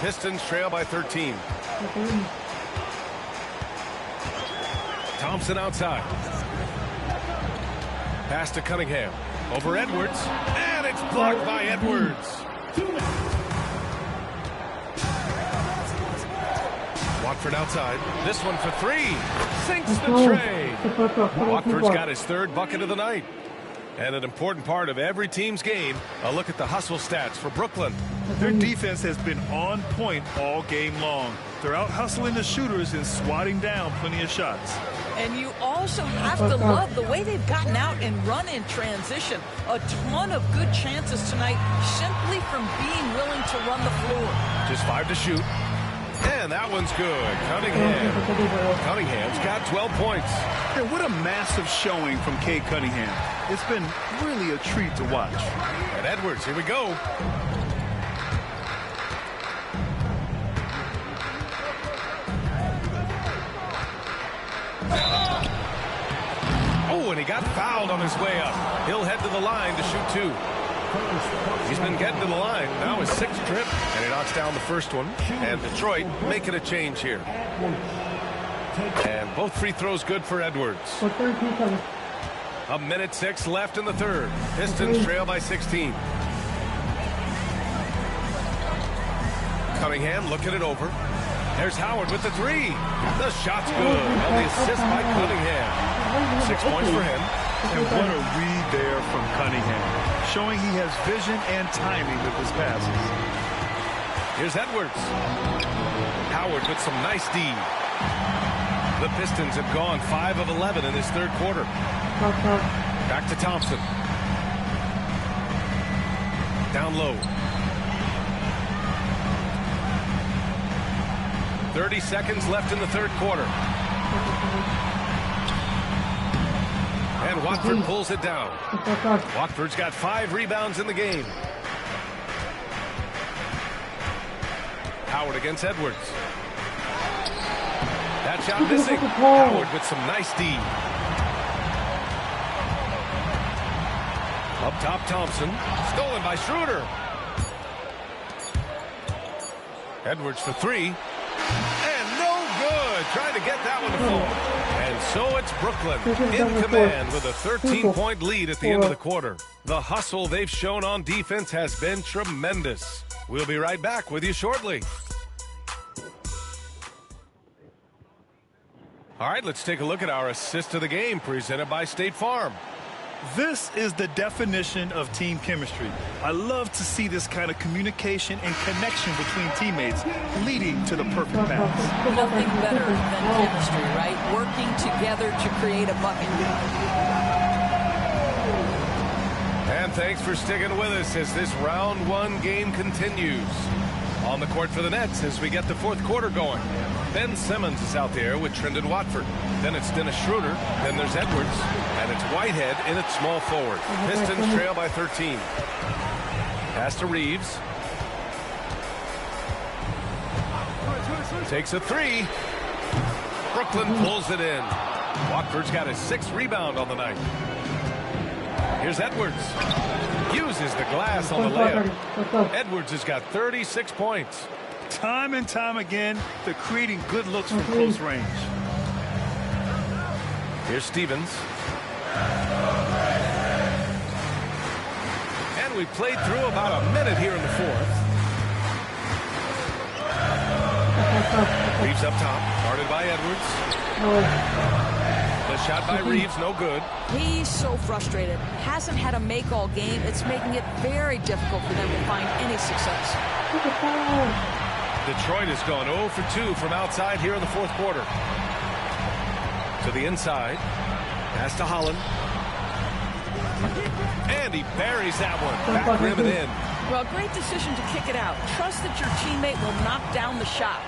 Pistons trail by 13. Thompson outside. Pass to Cunningham. Over Edwards. And it's blocked by Edwards. Watford outside. This one for 3. Sinks the tray. Watford's got his 3rd bucket of the night. And an important part of every team's game, a look at the hustle stats for Brooklyn. Their defense has been on point all game long. They're out hustling the shooters and swatting down plenty of shots. And you also have to love the way they've gotten out and run in transition. A ton of good chances tonight simply from being willing to run the floor. Just 5 to shoot. And that one's good. Cunningham's got 12 points. Yeah, what a massive showing from Cade Cunningham. It's been really a treat to watch. And Edwards, here we go. Oh, and he got fouled on his way up. He'll head to the line to shoot 2. He's been getting to the line. Now his 6th trip, and he knocks down the first one. And Detroit making a change here. And both free throws good for Edwards. 1:06 left in the 3rd. Pistons trail by 16. Cunningham looking it over. There's Howard with the 3. The shot's good. And the assist by Cunningham. 6 points for him. And what a read there from Cunningham. showing he has vision and timing with his passes. Here's Edwards. Howard with some nice D. The Pistons have gone 5 of 11 in this third quarter. Back to Thompson. Down low. 30 seconds left in the third quarter. And Watford pulls it down. Watford's got 5 rebounds in the game. Howard against Edwards. That shot missing. Howard with some nice D. Up top, Thompson. Stolen by Schroeder. Edwards for 3. And no good. Trying to get that one to fall. And so it's Brooklyn in command with a 13-point lead at the end of the quarter. The hustle they've shown on defense has been tremendous. We'll be right back with you shortly. All right, let's take a look at our assist of the game presented by State Farm. This is the definition of team chemistry. I love to see this kind of communication and connection between teammates leading to the perfect pass. Nothing better than chemistry, right? Working together to create a bucket. And thanks for sticking with us as this round 1 game continues. On the court for the Nets as we get the fourth quarter going. Ben Simmons is out there with Trendon Watford. Then it's Dennis Schroeder. Then there's Edwards. And it's Whitehead in at small forward. Pistons trail by 13. Pass to Reeves. Takes a 3. Brooklyn pulls it in. Watford's got his 6th rebound on the night. Here's Edwards. Uses the glass on the layup. Edwards has got 36 points. Time and time again, they're creating good looks from close range. Here's Stevens. And we played through about a minute here in the fourth. Reeves up top, guarded by Edwards. The shot by Reeves, no good. He's so frustrated. Hasn't had a make all game. It's making it very difficult for them to find any success. Detroit has gone 0 for 2 from outside here in the fourth quarter. To the inside. Pass to Holland. And he buries that one. Back rim and in. Well, great decision to kick it out. Trust that your teammate will knock down the shot.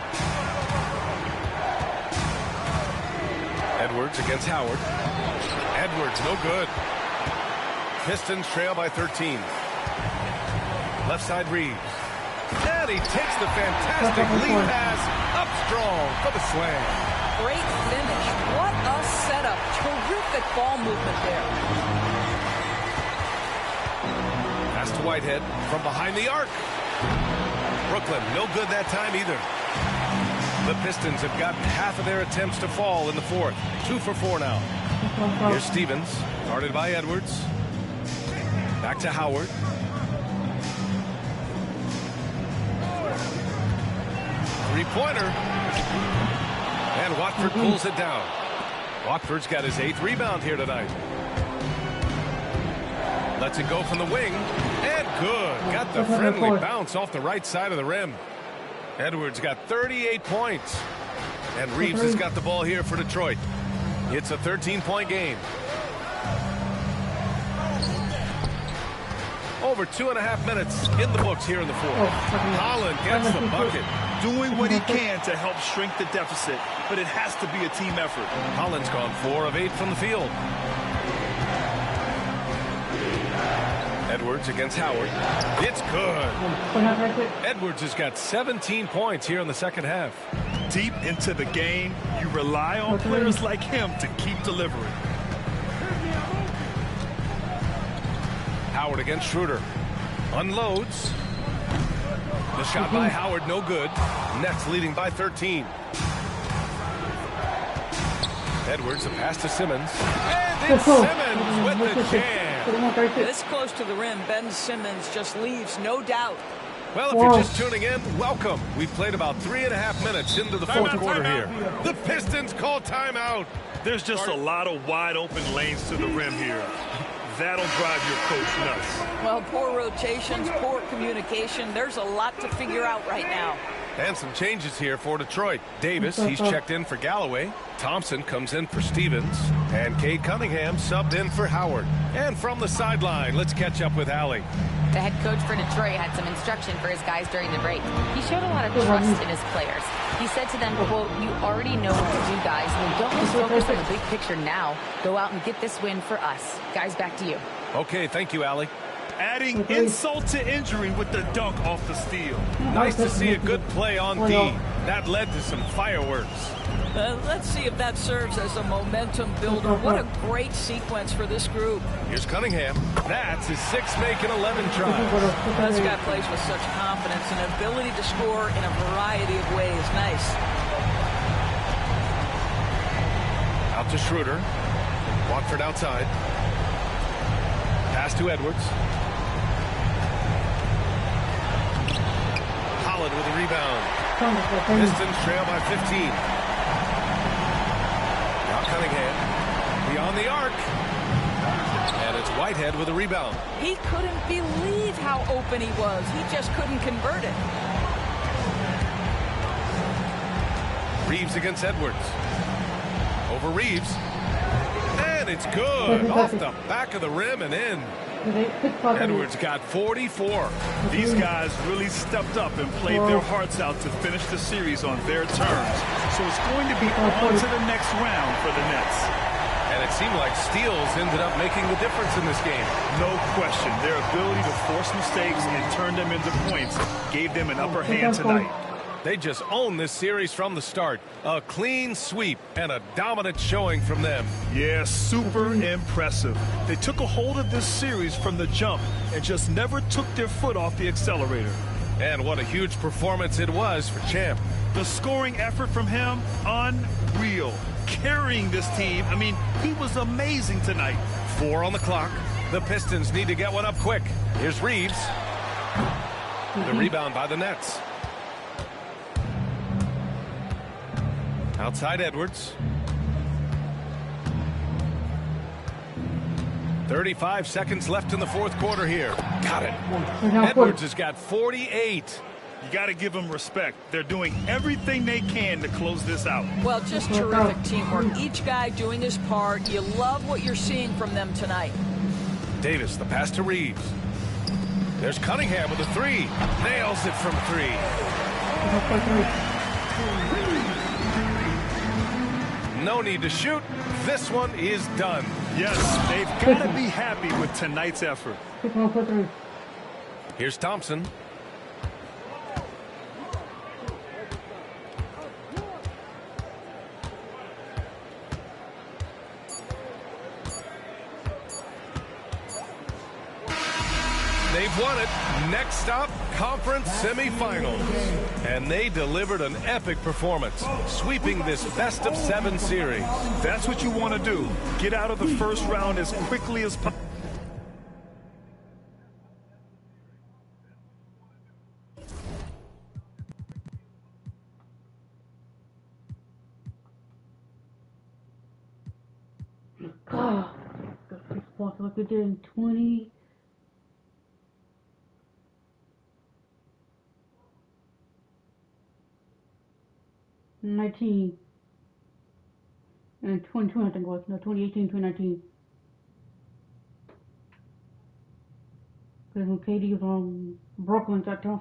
Edwards against Howard. Edwards, no good. Pistons trail by 13. Left side Reeves. And he takes the fantastic lead pass up strong for the slam. Great finish. What a setup. Terrific ball movement there. Pass to Whitehead from behind the arc. Brooklyn, no good that time either. The Pistons have gotten half of their attempts to fall in the fourth. 2 for 4 now. Here's Stevens, guarded by Edwards. Back to Howard. Three-pointer. And Watford pulls it down. Watford's got his 8th rebound here tonight. Lets it go from the wing. And good. Got the friendly bounce off the right side of the rim. Edwards got 38 points. And Reeves has got the ball here for Detroit. It's a 13-point game. Over 2.5 minutes in the books here in the fourth. Holland gets the bucket. Doing what he can to help shrink the deficit, but it has to be a team effort. Holland's gone 4 of 8 from the field. Edwards against Howard. It's good. Edwards has got 17 points here in the second half. Deep into the game, you rely on players like him to keep delivering. Howard against Schroeder. Unloads. The shot by Howard, no good. Nets leading by 13. Edwards, a pass to Simmons. And it's Simmons with the jam. This close to the rim, Ben Simmons just leaves, no doubt. Well, if you're just tuning in, welcome. We've played about 3.5 minutes into the fourth quarter here. The Pistons call timeout. There's just a lot of wide open lanes to the rim here. That'll drive your coach nuts. Well, poor rotations, poor communication. There's a lot to figure out right now. And some changes here for Detroit. Davis, he's checked in for Galloway. Thompson comes in for Stevens. And Cade Cunningham subbed in for Howard. And from the sideline, let's catch up with Allie. The head coach for Detroit had some instruction for his guys during the break. He showed a lot of trust in his players. He said to them, quote, "You already know what to do, guys. And don't just focus on the big picture now. Go out and get this win for us." Guys, back to you. Okay, thank you, Allie. Adding insult to injury with the dunk off the steal. Nice to see a good play on D. That led to some fireworks. Let's see if that serves as a momentum builder. What a great sequence for this group. Here's Cunningham. That's his 6th make in 11 tries. This guy plays with such confidence and ability to score in a variety of ways. Nice. Out to Schroeder. Watford outside. Pass to Edwards. Holland with a rebound. Pistons trail by 15. Now Cunningham. Beyond the arc. And it's Whitehead with a rebound. He couldn't believe how open he was. He just couldn't convert it. Reeves against Edwards. Over Reeves. And it's good. Off the back of the rim and in. Edwards got 44. These guys really stepped up and played their hearts out to finish the series on their terms. So it's going to be on to the next round for the Nets. And it seemed like steals ended up making the difference in this game. No question. Their ability to force mistakes and turn them into points gave them an upper hand tonight. They just owned this series from the start. A clean sweep and a dominant showing from them. Yeah, super impressive. They took a hold of this series from the jump and just never took their foot off the accelerator. And what a huge performance it was for Champ. The scoring effort from him, unreal. Carrying this team, I mean, he was amazing tonight. 4 on the clock. The Pistons need to get one up quick. Here's Reeves. The rebound by the Nets. Outside Edwards. 35 seconds left in the 4th quarter here. Got it. Edwards has got 48. You got to give them respect. They're doing everything they can to close this out. Well, just terrific teamwork. Each guy doing his part. You love what you're seeing from them tonight. Davis, the pass to Reeves. There's Cunningham with a 3. Nails it from 3. No need to shoot. This one is done. Yes, they've got to be happy with tonight's effort. Here's Thompson. They've won it. Next stop, conference semifinals. And they delivered an epic performance, sweeping this best-of-7 series. That's what you want to do. Get out of the first round as quickly as possible. God, got 6 points like we did in 20. And 2020, I think it was. No, 2018, 2019. Because when KD was on Brooklyn that time.